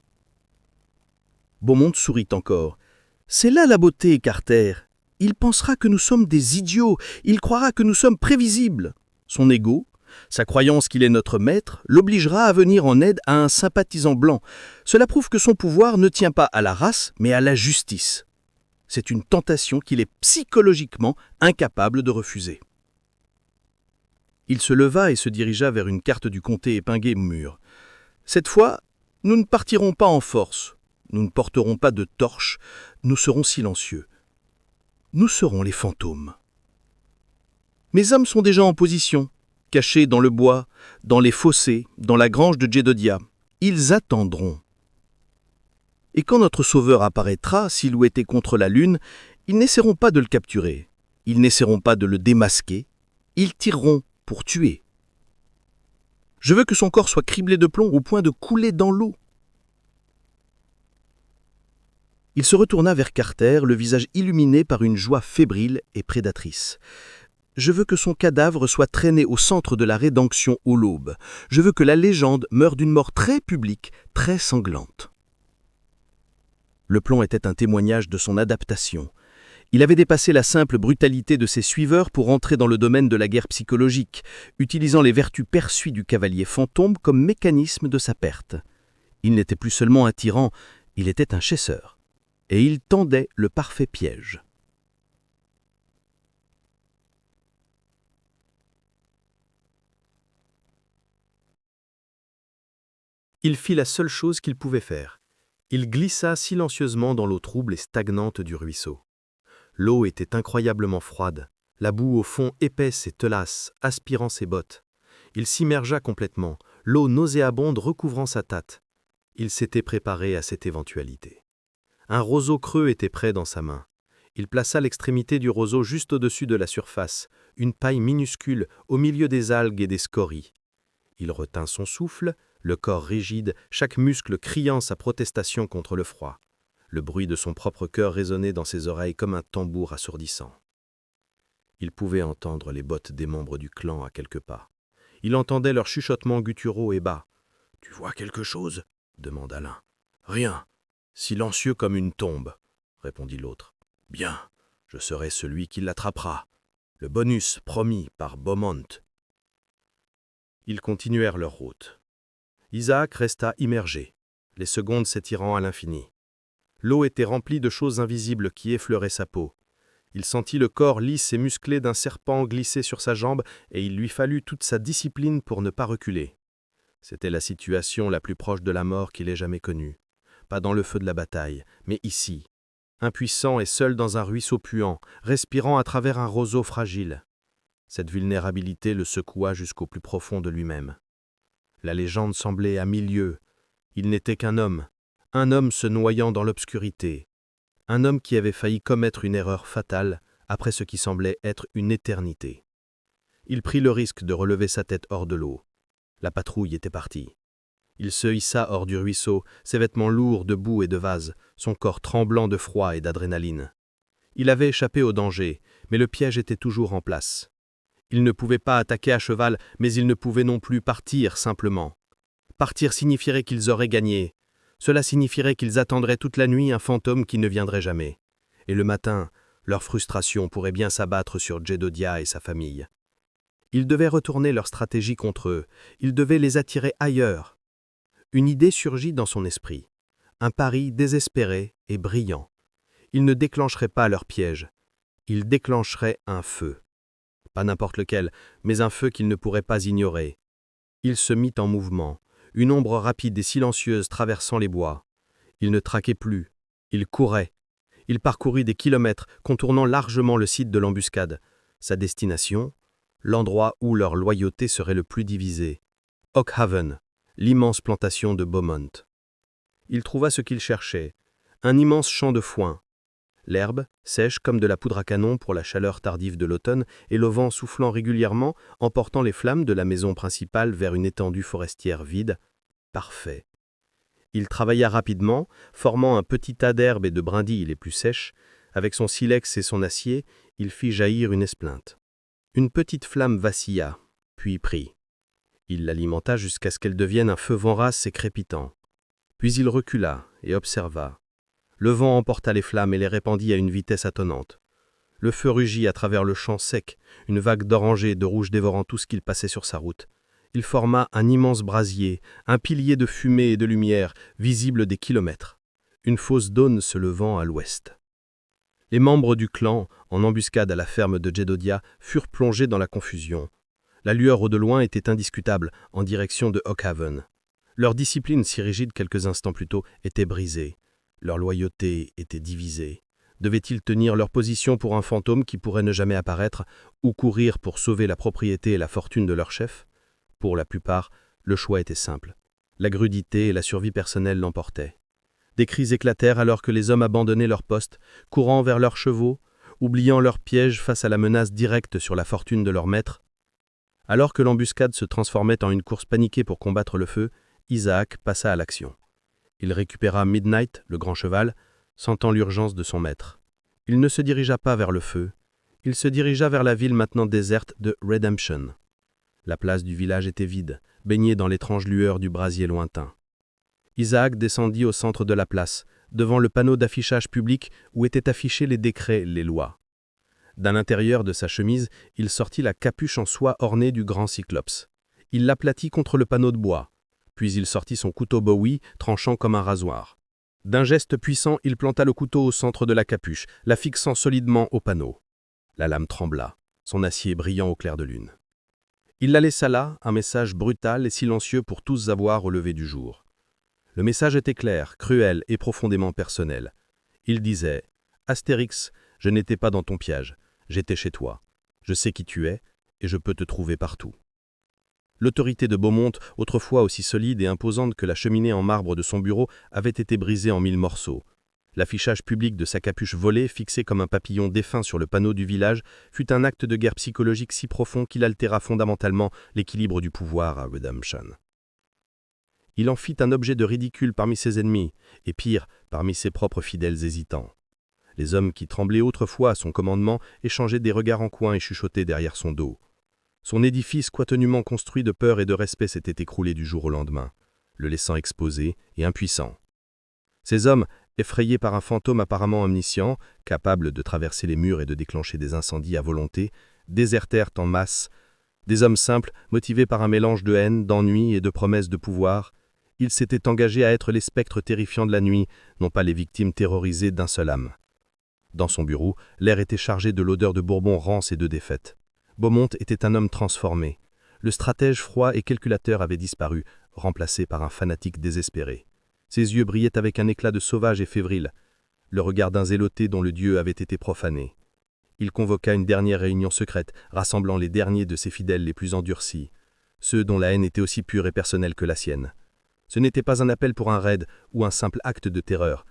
Beaumont sourit encore. C'est là la beauté, Carter. Il pensera que nous sommes des idiots, il croira que nous sommes prévisibles. Son ego, sa croyance qu'il est notre maître, l'obligera à venir en aide à un sympathisant blanc. Cela prouve que son pouvoir ne tient pas à la race, mais à la justice. C'est une tentation qu'il est psychologiquement incapable de refuser. Il se leva et se dirigea vers une carte du comté épinglée au mur. Cette fois, nous ne partirons pas en force, nous ne porterons pas de torche, nous serons silencieux. Nous serons les fantômes. Mes hommes sont déjà en position, cachés dans le bois, dans les fossés, dans la grange de Jedodiah. Ils attendront. Et quand notre sauveur apparaîtra, silhouetté contre la lune, ils n'essaieront pas de le capturer. Ils n'essaieront pas de le démasquer. Ils tireront pour tuer. Je veux que son corps soit criblé de plomb au point de couler dans l'eau. Il se retourna vers Carter, le visage illuminé par une joie fébrile et prédatrice. Je veux que son cadavre soit traîné au centre de la rédemption au l'aube. Je veux que la légende meure d'une mort très publique, très sanglante. Le plomb était un témoignage de son adaptation. Il avait dépassé la simple brutalité de ses suiveurs pour entrer dans le domaine de la guerre psychologique, utilisant les vertus perçues du cavalier fantôme comme mécanisme de sa perte. Il n'était plus seulement un tyran, il était un chasseur. Et il tendait le parfait piège. Il fit la seule chose qu'il pouvait faire. Il glissa silencieusement dans l'eau trouble et stagnante du ruisseau. L'eau était incroyablement froide, la boue au fond épaisse et tenace, aspirant ses bottes. Il s'immergea complètement, l'eau nauséabonde recouvrant sa tâte. Il s'était préparé à cette éventualité. Un roseau creux était près dans sa main. Il plaça l'extrémité du roseau juste au-dessus de la surface, une paille minuscule au milieu des algues et des scories. Il retint son souffle, le corps rigide, chaque muscle criant sa protestation contre le froid. Le bruit de son propre cœur résonnait dans ses oreilles comme un tambour assourdissant. Il pouvait entendre les bottes des membres du clan à quelques pas. Il entendait leurs chuchotements gutturaux et bas. « Tu vois quelque chose » demanda l'un. « Rien. Silencieux comme une tombe, » répondit l'autre. « Bien, je serai celui qui l'attrapera. Le bonus promis par Beaumont. » Ils continuèrent leur route. Isaac resta immergé, les secondes s'étirant à l'infini. L'eau était remplie de choses invisibles qui effleuraient sa peau. Il sentit le corps lisse et musclé d'un serpent glisser sur sa jambe et il lui fallut toute sa discipline pour ne pas reculer. C'était la situation la plus proche de la mort qu'il ait jamais connue. Pas dans le feu de la bataille, mais ici, impuissant et seul dans un ruisseau puant, respirant à travers un roseau fragile. Cette vulnérabilité le secoua jusqu'au plus profond de lui-même. La légende semblait à 1000 lieues. Il n'était qu'un homme se noyant dans l'obscurité, un homme qui avait failli commettre une erreur fatale après ce qui semblait être une éternité. Il prit le risque de relever sa tête hors de l'eau. La patrouille était partie. Il se hissa hors du ruisseau, ses vêtements lourds de boue et de vase, son corps tremblant de froid et d'adrénaline. Il avait échappé au danger, mais le piège était toujours en place. Il ne pouvait pas attaquer à cheval, mais il ne pouvait non plus partir simplement. Partir signifierait qu'ils auraient gagné. Cela signifierait qu'ils attendraient toute la nuit un fantôme qui ne viendrait jamais. Et le matin, leur frustration pourrait bien s'abattre sur Jedodiah et sa famille. Ils devaient retourner leur stratégie contre eux. Ils devaient les attirer ailleurs. Une idée surgit dans son esprit. Un pari désespéré et brillant. Ils ne déclencheraient pas leur piège. Ils déclencheraient un feu. Pas n'importe lequel, mais un feu qu'il ne pourrait pas ignorer. Il se mit en mouvement, une ombre rapide et silencieuse traversant les bois. Il ne traquait plus, il courait. Il parcourut des kilomètres, contournant largement le site de l'embuscade. Sa destination, l'endroit où leur loyauté serait le plus divisée. Oakhaven, l'immense plantation de Beaumont. Il trouva ce qu'il cherchait, un immense champ de foin. L'herbe, sèche comme de la poudre à canon pour la chaleur tardive de l'automne, et le vent soufflant régulièrement, emportant les flammes de la maison principale vers une étendue forestière vide. Parfait. Il travailla rapidement, formant un petit tas d'herbes et de brindilles les plus sèches. Avec son silex et son acier, il fit jaillir une esplinte. Une petite flamme vacilla, puis prit. Il l'alimenta jusqu'à ce qu'elle devienne un feu vorace et crépitant. Puis il recula et observa. Le vent emporta les flammes et les répandit à une vitesse attonante. Le feu rugit à travers le champ sec, une vague d'orange et de rouge dévorant tout ce qu'il passait sur sa route. Il forma un immense brasier, un pilier de fumée et de lumière, visible des kilomètres. Une fausse daune se levant à l'ouest. Les membres du clan, en embuscade à la ferme de Jedodiah, furent plongés dans la confusion. La lueur au de loin était indiscutable, en direction de Oakhaven. Leur discipline, si rigide quelques instants plus tôt, était brisée. Leur loyauté était divisée. Devaient-ils tenir leur position pour un fantôme qui pourrait ne jamais apparaître, ou courir pour sauver la propriété et la fortune de leur chef? Pour la plupart, le choix était simple. La crudité et la survie personnelle l'emportaient. Des cris éclatèrent alors que les hommes abandonnaient leur poste, courant vers leurs chevaux, oubliant leur piège face à la menace directe sur la fortune de leur maître. Alors que l'embuscade se transformait en une course paniquée pour combattre le feu, Isaac passa à l'action. Il récupéra Midnight, le grand cheval, sentant l'urgence de son maître. Il ne se dirigea pas vers le feu, il se dirigea vers la ville maintenant déserte de Redemption. La place du village était vide, baignée dans l'étrange lueur du brasier lointain. Isaac descendit au centre de la place, devant le panneau d'affichage public où étaient affichés les décrets, les lois. D'un intérieur de sa chemise, il sortit la capuche en soie ornée du grand cyclope. Il l'aplatit contre le panneau de bois, puis il sortit son couteau Bowie, tranchant comme un rasoir. D'un geste puissant, il planta le couteau au centre de la capuche, la fixant solidement au panneau. La lame trembla, son acier brillant au clair de lune. Il la laissa là, un message brutal et silencieux pour tous avoir au lever du jour. Le message était clair, cruel et profondément personnel. Il disait « Astérix, je n'étais pas dans ton piège, j'étais chez toi. Je sais qui tu es, et je peux te trouver partout. » L'autorité de Beaumont, autrefois aussi solide et imposante que la cheminée en marbre de son bureau, avait été brisée en 1000 morceaux. L'affichage public de sa capuche volée, fixé comme un papillon défunt sur le panneau du village, fut un acte de guerre psychologique si profond qu'il altéra fondamentalement l'équilibre du pouvoir à Redemption. Il en fit un objet de ridicule parmi ses ennemis, et pire, parmi ses propres fidèles hésitants. Les hommes qui tremblaient autrefois à son commandement échangeaient des regards en coin et chuchotaient derrière son dos. Son édifice quoitement construit de peur et de respect s'était écroulé du jour au lendemain, le laissant exposé et impuissant. Ces hommes, effrayés par un fantôme apparemment omniscient, capable de traverser les murs et de déclencher des incendies à volonté, désertèrent en masse. Des hommes simples, motivés par un mélange de haine, d'ennui et de promesses de pouvoir, ils s'étaient engagés à être les spectres terrifiants de la nuit, non pas les victimes terrorisées d'un seul âme. Dans son bureau, l'air était chargé de l'odeur de Bourbon rance et de défaite. Beaumont était un homme transformé. Le stratège froid et calculateur avait disparu, remplacé par un fanatique désespéré. Ses yeux brillaient avec un éclat de sauvage et fébrile, le regard d'un zéloté dont le dieu avait été profané. Il convoqua une dernière réunion secrète, rassemblant les derniers de ses fidèles les plus endurcis, ceux dont la haine était aussi pure et personnelle que la sienne. Ce n'était pas un appel pour un raid ou un simple acte de terreur,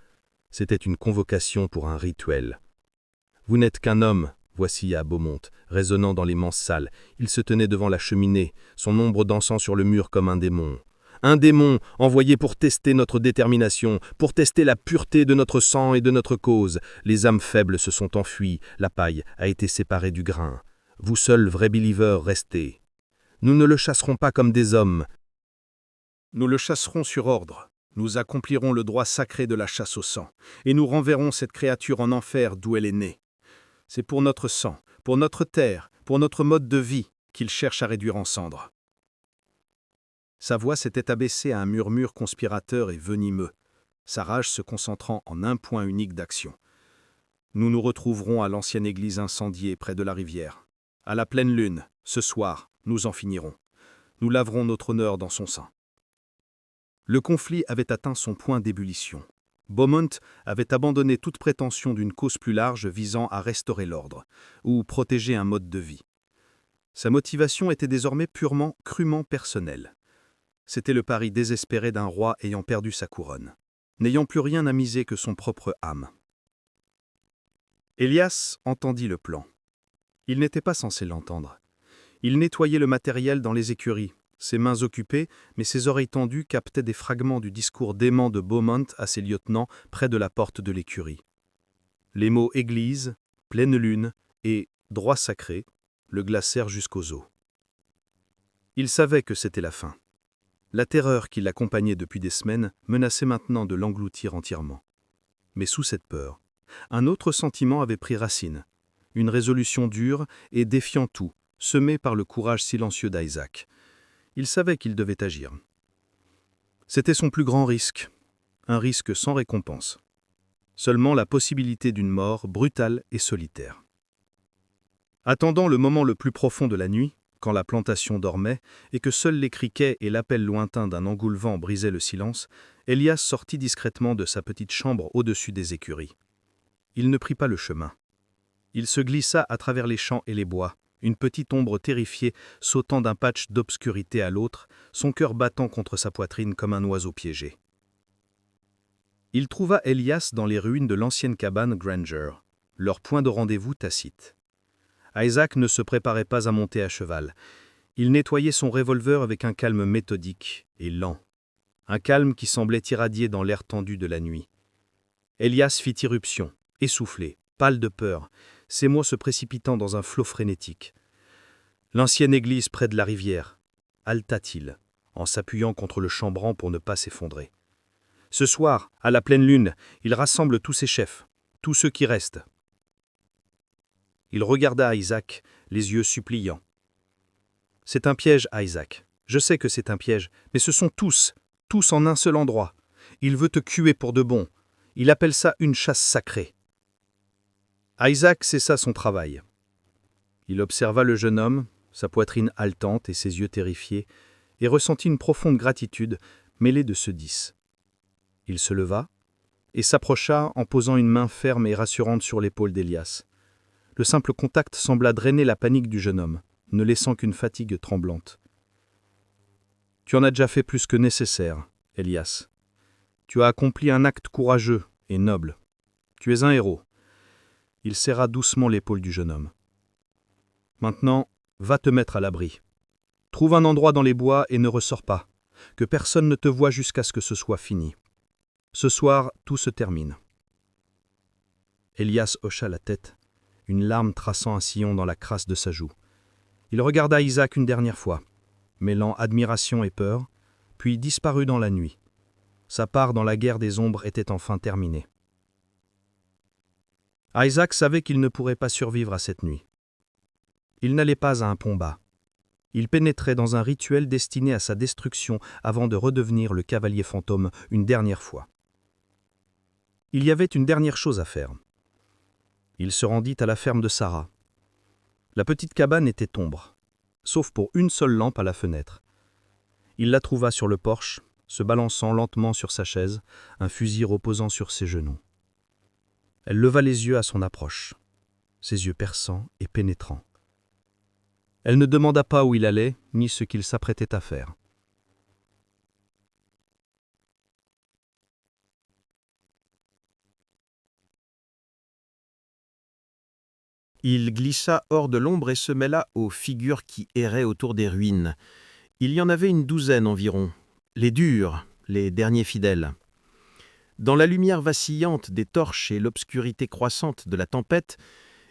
c'était une convocation pour un rituel. « Vous n'êtes qu'un homme », voici à Beaumont, résonnant dans l'immense salle. Il se tenait devant la cheminée, son ombre dansant sur le mur comme un démon. Un démon envoyé pour tester notre détermination, pour tester la pureté de notre sang et de notre cause. Les âmes faibles se sont enfuies, la paille a été séparée du grain. Vous seuls, vrais believers, restez. Nous ne le chasserons pas comme des hommes. Nous le chasserons sur ordre. Nous accomplirons le droit sacré de la chasse au sang, et nous renverrons cette créature en enfer d'où elle est née. C'est pour notre sang, pour notre terre, pour notre mode de vie qu'il cherche à réduire en cendres. Sa voix s'était abaissée à un murmure conspirateur et venimeux, sa rage se concentrant en un point unique d'action. Nous nous retrouverons à l'ancienne église incendiée près de la rivière. À la pleine lune, ce soir, nous en finirons. Nous laverons notre honneur dans son sang. Le conflit avait atteint son point d'ébullition. Beaumont avait abandonné toute prétention d'une cause plus large visant à restaurer l'ordre, ou protéger un mode de vie. Sa motivation était désormais purement, crûment personnelle. C'était le pari désespéré d'un roi ayant perdu sa couronne, n'ayant plus rien à miser que son propre âme. Elias entendit le plan. Il n'était pas censé l'entendre. Il nettoyait le matériel dans les écuries, ses mains occupées, mais ses oreilles tendues captaient des fragments du discours dément de Beaumont à ses lieutenants près de la porte de l'écurie. Les mots « église »,« pleine lune » et « droit sacré » le glacèrent jusqu'aux os. Il savait que c'était la fin. La terreur qui l'accompagnait depuis des semaines menaçait maintenant de l'engloutir entièrement. Mais sous cette peur, un autre sentiment avait pris racine, une résolution dure et défiant tout, semée par le courage silencieux d'Isaac. Il savait qu'il devait agir. C'était son plus grand risque, un risque sans récompense. Seulement la possibilité d'une mort brutale et solitaire. Attendant le moment le plus profond de la nuit, quand la plantation dormait et que seuls les criquets et l'appel lointain d'un engoulevent brisaient le silence, Elias sortit discrètement de sa petite chambre au-dessus des écuries. Il ne prit pas le chemin. Il se glissa à travers les champs et les bois, une petite ombre terrifiée sautant d'un patch d'obscurité à l'autre, son cœur battant contre sa poitrine comme un oiseau piégé. Il trouva Elias dans les ruines de l'ancienne cabane Granger, leur point de rendez-vous tacite. Isaac ne se préparait pas à monter à cheval. Il nettoyait son revolver avec un calme méthodique et lent, un calme qui semblait irradier dans l'air tendu de la nuit. Elias fit irruption, essoufflé, pâle de peur, ses mots se précipitant dans un flot frénétique. L'ancienne église près de la rivière, halta-t-il, en s'appuyant contre le chambranle pour ne pas s'effondrer. Ce soir, à la pleine lune, il rassemble tous ses chefs, tous ceux qui restent. Il regarda Isaac, les yeux suppliants. « C'est un piège, Isaac. Je sais que c'est un piège, mais ce sont tous en un seul endroit. Il veut te tuer pour de bon. Il appelle ça une chasse sacrée. » Isaac cessa son travail. Il observa le jeune homme, sa poitrine haletante et ses yeux terrifiés, et ressentit une profonde gratitude mêlée de sedis. Il se leva et s'approcha en posant une main ferme et rassurante sur l'épaule d'Elias. Le simple contact sembla drainer la panique du jeune homme, ne laissant qu'une fatigue tremblante. « Tu en as déjà fait plus que nécessaire, Elias. Tu as accompli un acte courageux et noble. Tu es un héros. » Il serra doucement l'épaule du jeune homme. « Maintenant, va te mettre à l'abri. Trouve un endroit dans les bois et ne ressors pas. Que personne ne te voie jusqu'à ce que ce soit fini. Ce soir, tout se termine. » Elias hocha la tête, une larme traçant un sillon dans la crasse de sa joue. Il regarda Isaac une dernière fois, mêlant admiration et peur, puis disparut dans la nuit. Sa part dans la guerre des ombres était enfin terminée. Isaac savait qu'il ne pourrait pas survivre à cette nuit. Il n'allait pas à un pont bas. Il pénétrait dans un rituel destiné à sa destruction avant de redevenir le cavalier fantôme une dernière fois. Il y avait une dernière chose à faire. Il se rendit à la ferme de Sarah. La petite cabane était ombre, sauf pour une seule lampe à la fenêtre. Il la trouva sur le porche, se balançant lentement sur sa chaise, un fusil reposant sur ses genoux. Elle leva les yeux à son approche, ses yeux perçants et pénétrants. Elle ne demanda pas où il allait, ni ce qu'il s'apprêtait à faire. Il glissa hors de l'ombre et se mêla aux figures qui erraient autour des ruines. Il y en avait une douzaine environ, les durs, les derniers fidèles. Dans la lumière vacillante des torches et l'obscurité croissante de la tempête,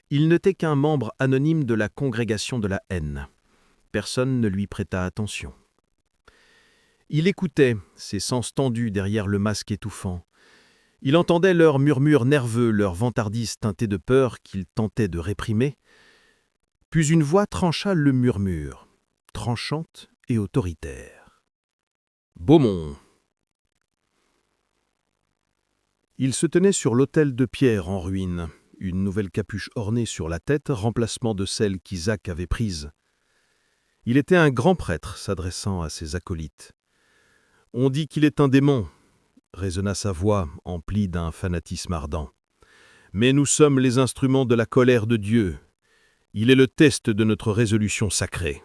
il n'était qu'un membre anonyme de la congrégation de la haine. Personne ne lui prêta attention. Il écoutait, ses sens tendus derrière le masque étouffant. Il entendait leurs murmures nerveux, leurs vantardises teintées de peur qu'il tentait de réprimer. Puis une voix trancha le murmure, tranchante et autoritaire. « Beaumont !» Il se tenait sur l'autel de pierre en ruine, une nouvelle capuche ornée sur la tête, remplacement de celle qu'Isaac avait prise. Il était un grand prêtre s'adressant à ses acolytes. « On dit qu'il est un démon », résonna sa voix, emplie d'un fanatisme ardent. « Mais nous sommes les instruments de la colère de Dieu. Il est le test de notre résolution sacrée. »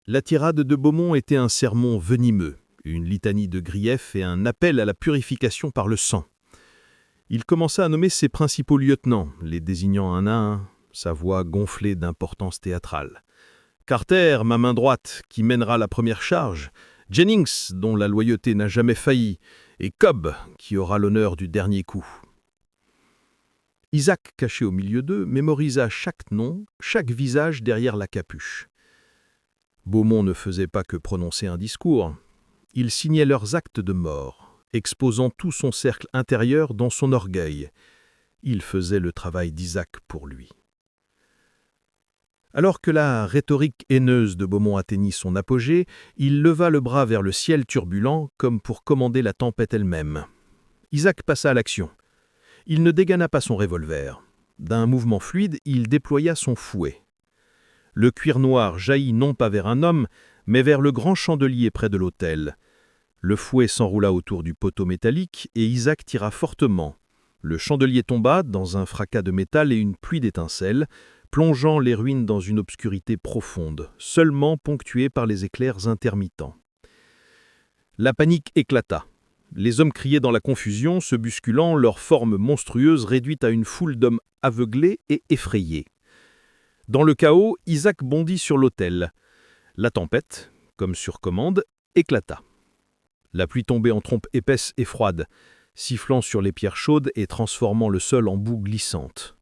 La tirade de Beaumont était un sermon venimeux, une litanie de griefs et un appel à la purification par le sang. Il commença à nommer ses principaux lieutenants, les désignant un à un, sa voix gonflée d'importance théâtrale. Carter, ma main droite, qui mènera la première charge, Jennings, dont la loyauté n'a jamais failli, et Cobb, qui aura l'honneur du dernier coup. Isaac, caché au milieu d'eux, mémorisa chaque nom, chaque visage derrière la capuche. Beaumont ne faisait pas que prononcer un discours. Il signait leurs actes de mort, exposant tout son cercle intérieur dans son orgueil. Il faisait le travail d'Isaac pour lui. Alors que la rhétorique haineuse de Beaumont atteignit son apogée, il leva le bras vers le ciel turbulent comme pour commander la tempête elle-même. Isaac passa à l'action. Il ne dégana pas son revolver. D'un mouvement fluide, il déploya son fouet. Le cuir noir jaillit non pas vers un homme, mais vers le grand chandelier près de l'autel. Le fouet s'enroula autour du poteau métallique et Isaac tira fortement. Le chandelier tomba dans un fracas de métal et une pluie d'étincelles, plongeant les ruines dans une obscurité profonde, seulement ponctuée par les éclairs intermittents. La panique éclata. Les hommes criaient dans la confusion, se bousculant, leur forme monstrueuse réduite à une foule d'hommes aveuglés et effrayés. Dans le chaos, Isaac bondit sur l'autel. La tempête, comme sur commande, éclata. La pluie tombait en trompes épaisses et froides, sifflant sur les pierres chaudes et transformant le sol en boue glissante.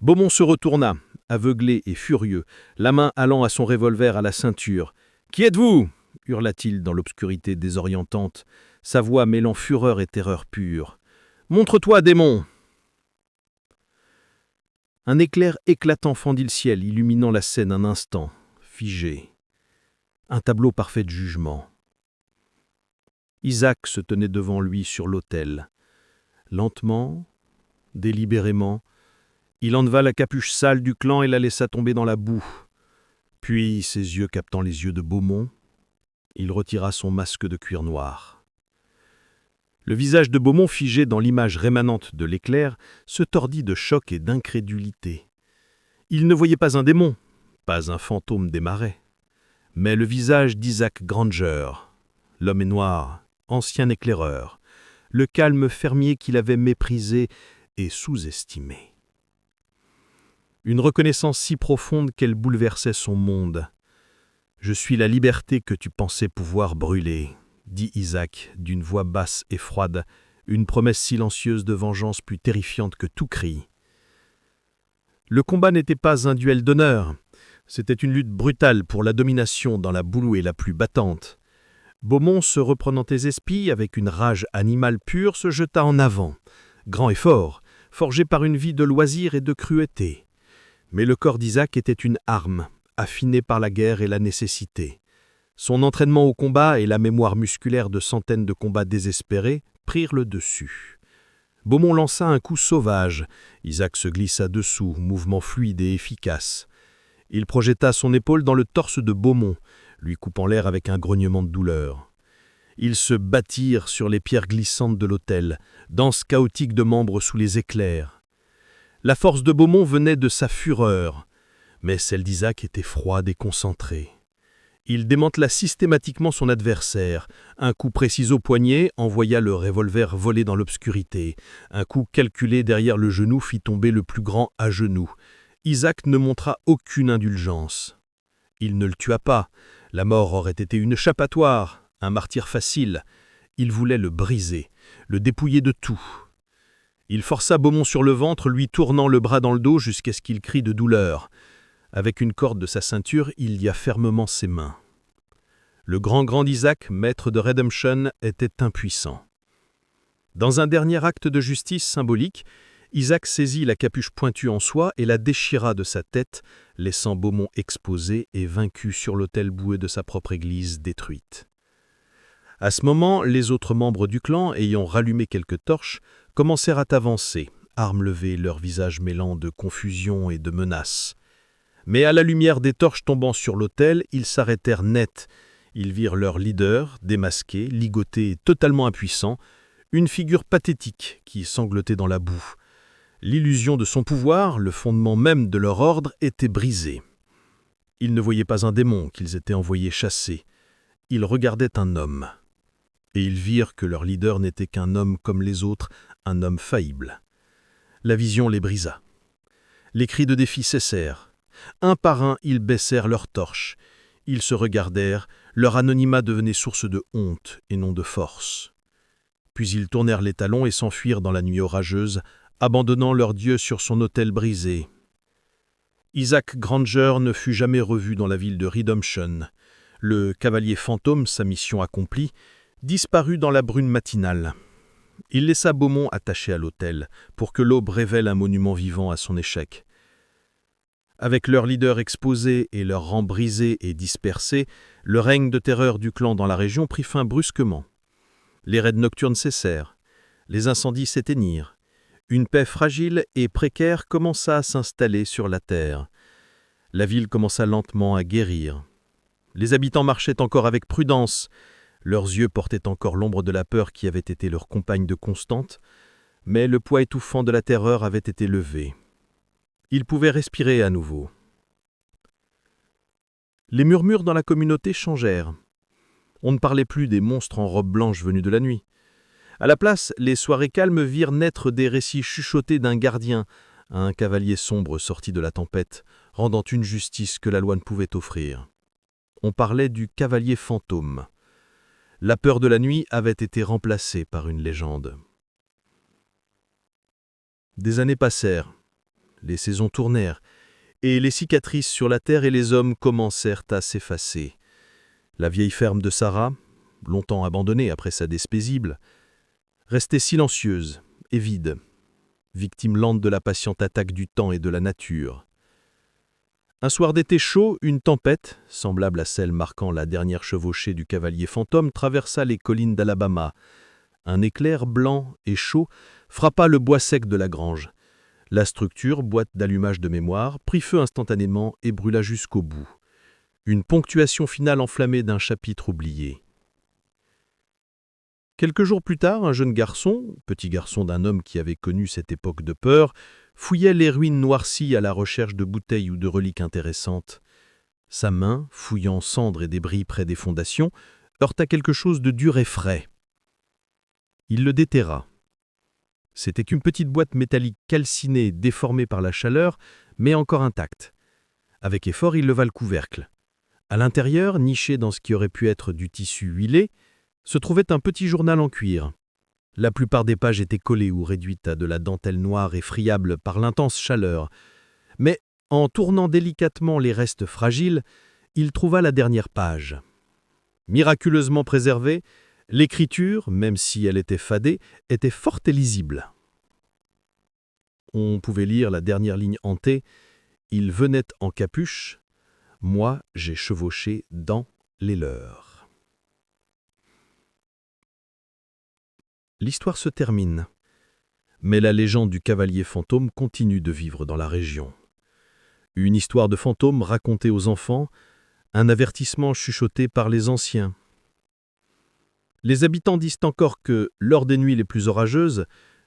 Beaumont se retourna, aveuglé et furieux, la main allant à son revolver à la ceinture. « Qui êtes-vous » hurla-t-il dans l'obscurité désorientante, sa voix mêlant fureur et terreur pure. « Montre-toi, démon !» Un éclair éclatant fendit le ciel, illuminant la scène un instant, figé. Un tableau parfait de jugement. Isaac se tenait devant lui sur l'autel. Lentement, délibérément, il enleva la capuche sale du clan et la laissa tomber dans la boue. Puis, ses yeux captant les yeux de Beaumont, il retira son masque de cuir noir. Le visage de Beaumont, figé dans l'image rémanente de l'éclair, se tordit de choc et d'incrédulité. Il ne voyait pas un démon, pas un fantôme des marais, mais le visage d'Isaac Granger, l'homme est noir, ancien éclaireur, le calme fermier qu'il avait méprisé et sous-estimé. Une reconnaissance si profonde qu'elle bouleversait son monde. « Je suis la liberté que tu pensais pouvoir brûler », dit Isaac d'une voix basse et froide, une promesse silencieuse de vengeance plus terrifiante que tout cri. Le combat n'était pas un duel d'honneur, c'était une lutte brutale pour la domination dans la boue la plus battante. Beaumont, se reprenant ses épis avec une rage animale pure, se jeta en avant, grand et fort, forgé par une vie de loisirs et de cruauté. Mais le corps d'Isaac était une arme, affinée par la guerre et la nécessité. Son entraînement au combat et la mémoire musculaire de centaines de combats désespérés prirent le dessus. Beaumont lança un coup sauvage. Isaac se glissa dessous, mouvement fluide et efficace. Il projeta son épaule dans le torse de Beaumont, lui coupant l'air avec un grognement de douleur. Ils se battirent sur les pierres glissantes de l'autel, danse chaotique de membres sous les éclairs. La force de Beaumont venait de sa fureur, mais celle d'Isaac était froide et concentrée. Il démantela systématiquement son adversaire. Un coup précis au poignet envoya le revolver voler dans l'obscurité. Un coup calculé derrière le genou fit tomber le plus grand à genoux. Isaac ne montra aucune indulgence. Il ne le tua pas. La mort aurait été une échappatoire, un martyre facile. Il voulait le briser, le dépouiller de tout. Il força Beaumont sur le ventre, lui tournant le bras dans le dos jusqu'à ce qu'il crie de douleur. Avec une corde de sa ceinture, il lia fermement ses mains. Le grand Isaac, maître de Redemption, était impuissant. Dans un dernier acte de justice symbolique, Isaac saisit la capuche pointue en soie et la déchira de sa tête, laissant Beaumont exposé et vaincu sur l'autel boueux de sa propre église détruite. À ce moment, les autres membres du clan, ayant rallumé quelques torches, commencèrent à avancer, armes levées, leurs visages mêlant de confusion et de menace. Mais à la lumière des torches tombant sur l'autel, ils s'arrêtèrent net. Ils virent leur leader, démasqué, ligoté et totalement impuissant, une figure pathétique qui sanglotait dans la boue. L'illusion de son pouvoir, le fondement même de leur ordre, était brisée. Ils ne voyaient pas un démon qu'ils étaient envoyés chasser. Ils regardaient un homme. Et ils virent que leur leader n'était qu'un homme comme les autres, un homme faillible. La vision les brisa. Les cris de défi cessèrent. Un par un, ils baissèrent leurs torches. Ils se regardèrent, leur anonymat devenait source de honte et non de force. Puis ils tournèrent les talons et s'enfuirent dans la nuit orageuse, abandonnant leur Dieu sur son autel brisé. Isaac Granger ne fut jamais revu dans la ville de Redemption. Le cavalier fantôme, sa mission accomplie, disparut dans la brume matinale. Il laissa Beaumont attaché à l'autel, pour que l'aube révèle un monument vivant à son échec. Avec leur leader exposé et leurs rangs brisés et dispersés, le règne de terreur du clan dans la région prit fin brusquement. Les raids nocturnes cessèrent, les incendies s'éteignirent. Une paix fragile et précaire commença à s'installer sur la terre. La ville commença lentement à guérir. Les habitants marchaient encore avec prudence. Leurs yeux portaient encore l'ombre de la peur qui avait été leur compagne de constante, mais le poids étouffant de la terreur avait été levé. Il pouvait respirer à nouveau. Les murmures dans la communauté changèrent. On ne parlait plus des monstres en robe blanche venus de la nuit. À la place, les soirées calmes virent naître des récits chuchotés d'un gardien, un cavalier sombre sorti de la tempête, rendant une justice que la loi ne pouvait offrir. On parlait du cavalier fantôme. La peur de la nuit avait été remplacée par une légende. Des années passèrent, les saisons tournèrent, et les cicatrices sur la terre et les hommes commencèrent à s'effacer. La vieille ferme de Sarah, longtemps abandonnée après sa décès paisible, restait silencieuse et vide, victime lente de la patiente attaque du temps et de la nature. Un soir d'été chaud, une tempête, semblable à celle marquant la dernière chevauchée du cavalier fantôme, traversa les collines d'Alabama. Un éclair blanc et chaud frappa le bois sec de la grange. La structure, boîte d'allumage de mémoire, prit feu instantanément et brûla jusqu'au bout. Une ponctuation finale enflammée d'un chapitre oublié. Quelques jours plus tard, un jeune garçon, petit garçon d'un homme qui avait connu cette époque de peur, fouillait les ruines noircies à la recherche de bouteilles ou de reliques intéressantes. Sa main, fouillant cendres et débris près des fondations, heurta quelque chose de dur et frais. Il le déterra. C'était qu'une petite boîte métallique calcinée, déformée par la chaleur, mais encore intacte. Avec effort, il leva le couvercle. À l'intérieur, niché dans ce qui aurait pu être du tissu huilé, se trouvait un petit journal en cuir. La plupart des pages étaient collées ou réduites à de la dentelle noire et friable par l'intense chaleur. Mais, en tournant délicatement les restes fragiles, il trouva la dernière page. Miraculeusement préservée, l'écriture, même si elle était fadée, était forte et lisible. On pouvait lire la dernière ligne hantée « Il venait en capuche, moi j'ai chevauché dans les leurs ». L'histoire se termine, mais la légende du cavalier fantôme continue de vivre dans la région. Une histoire de fantôme racontée aux enfants, un avertissement chuchoté par les anciens. Les habitants disent encore que, lors des nuits les plus orageuses,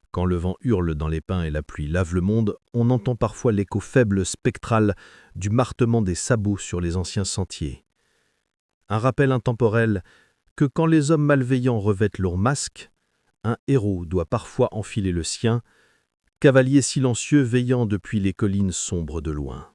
quand le vent hurle dans les pins et la pluie lave le monde, on entend parfois l'écho faible spectral du martement des sabots sur les anciens sentiers. Un rappel intemporel que quand les hommes malveillants revêtent leur masque, un héros doit parfois enfiler le sien, cavalier silencieux veillant depuis les collines sombres de loin.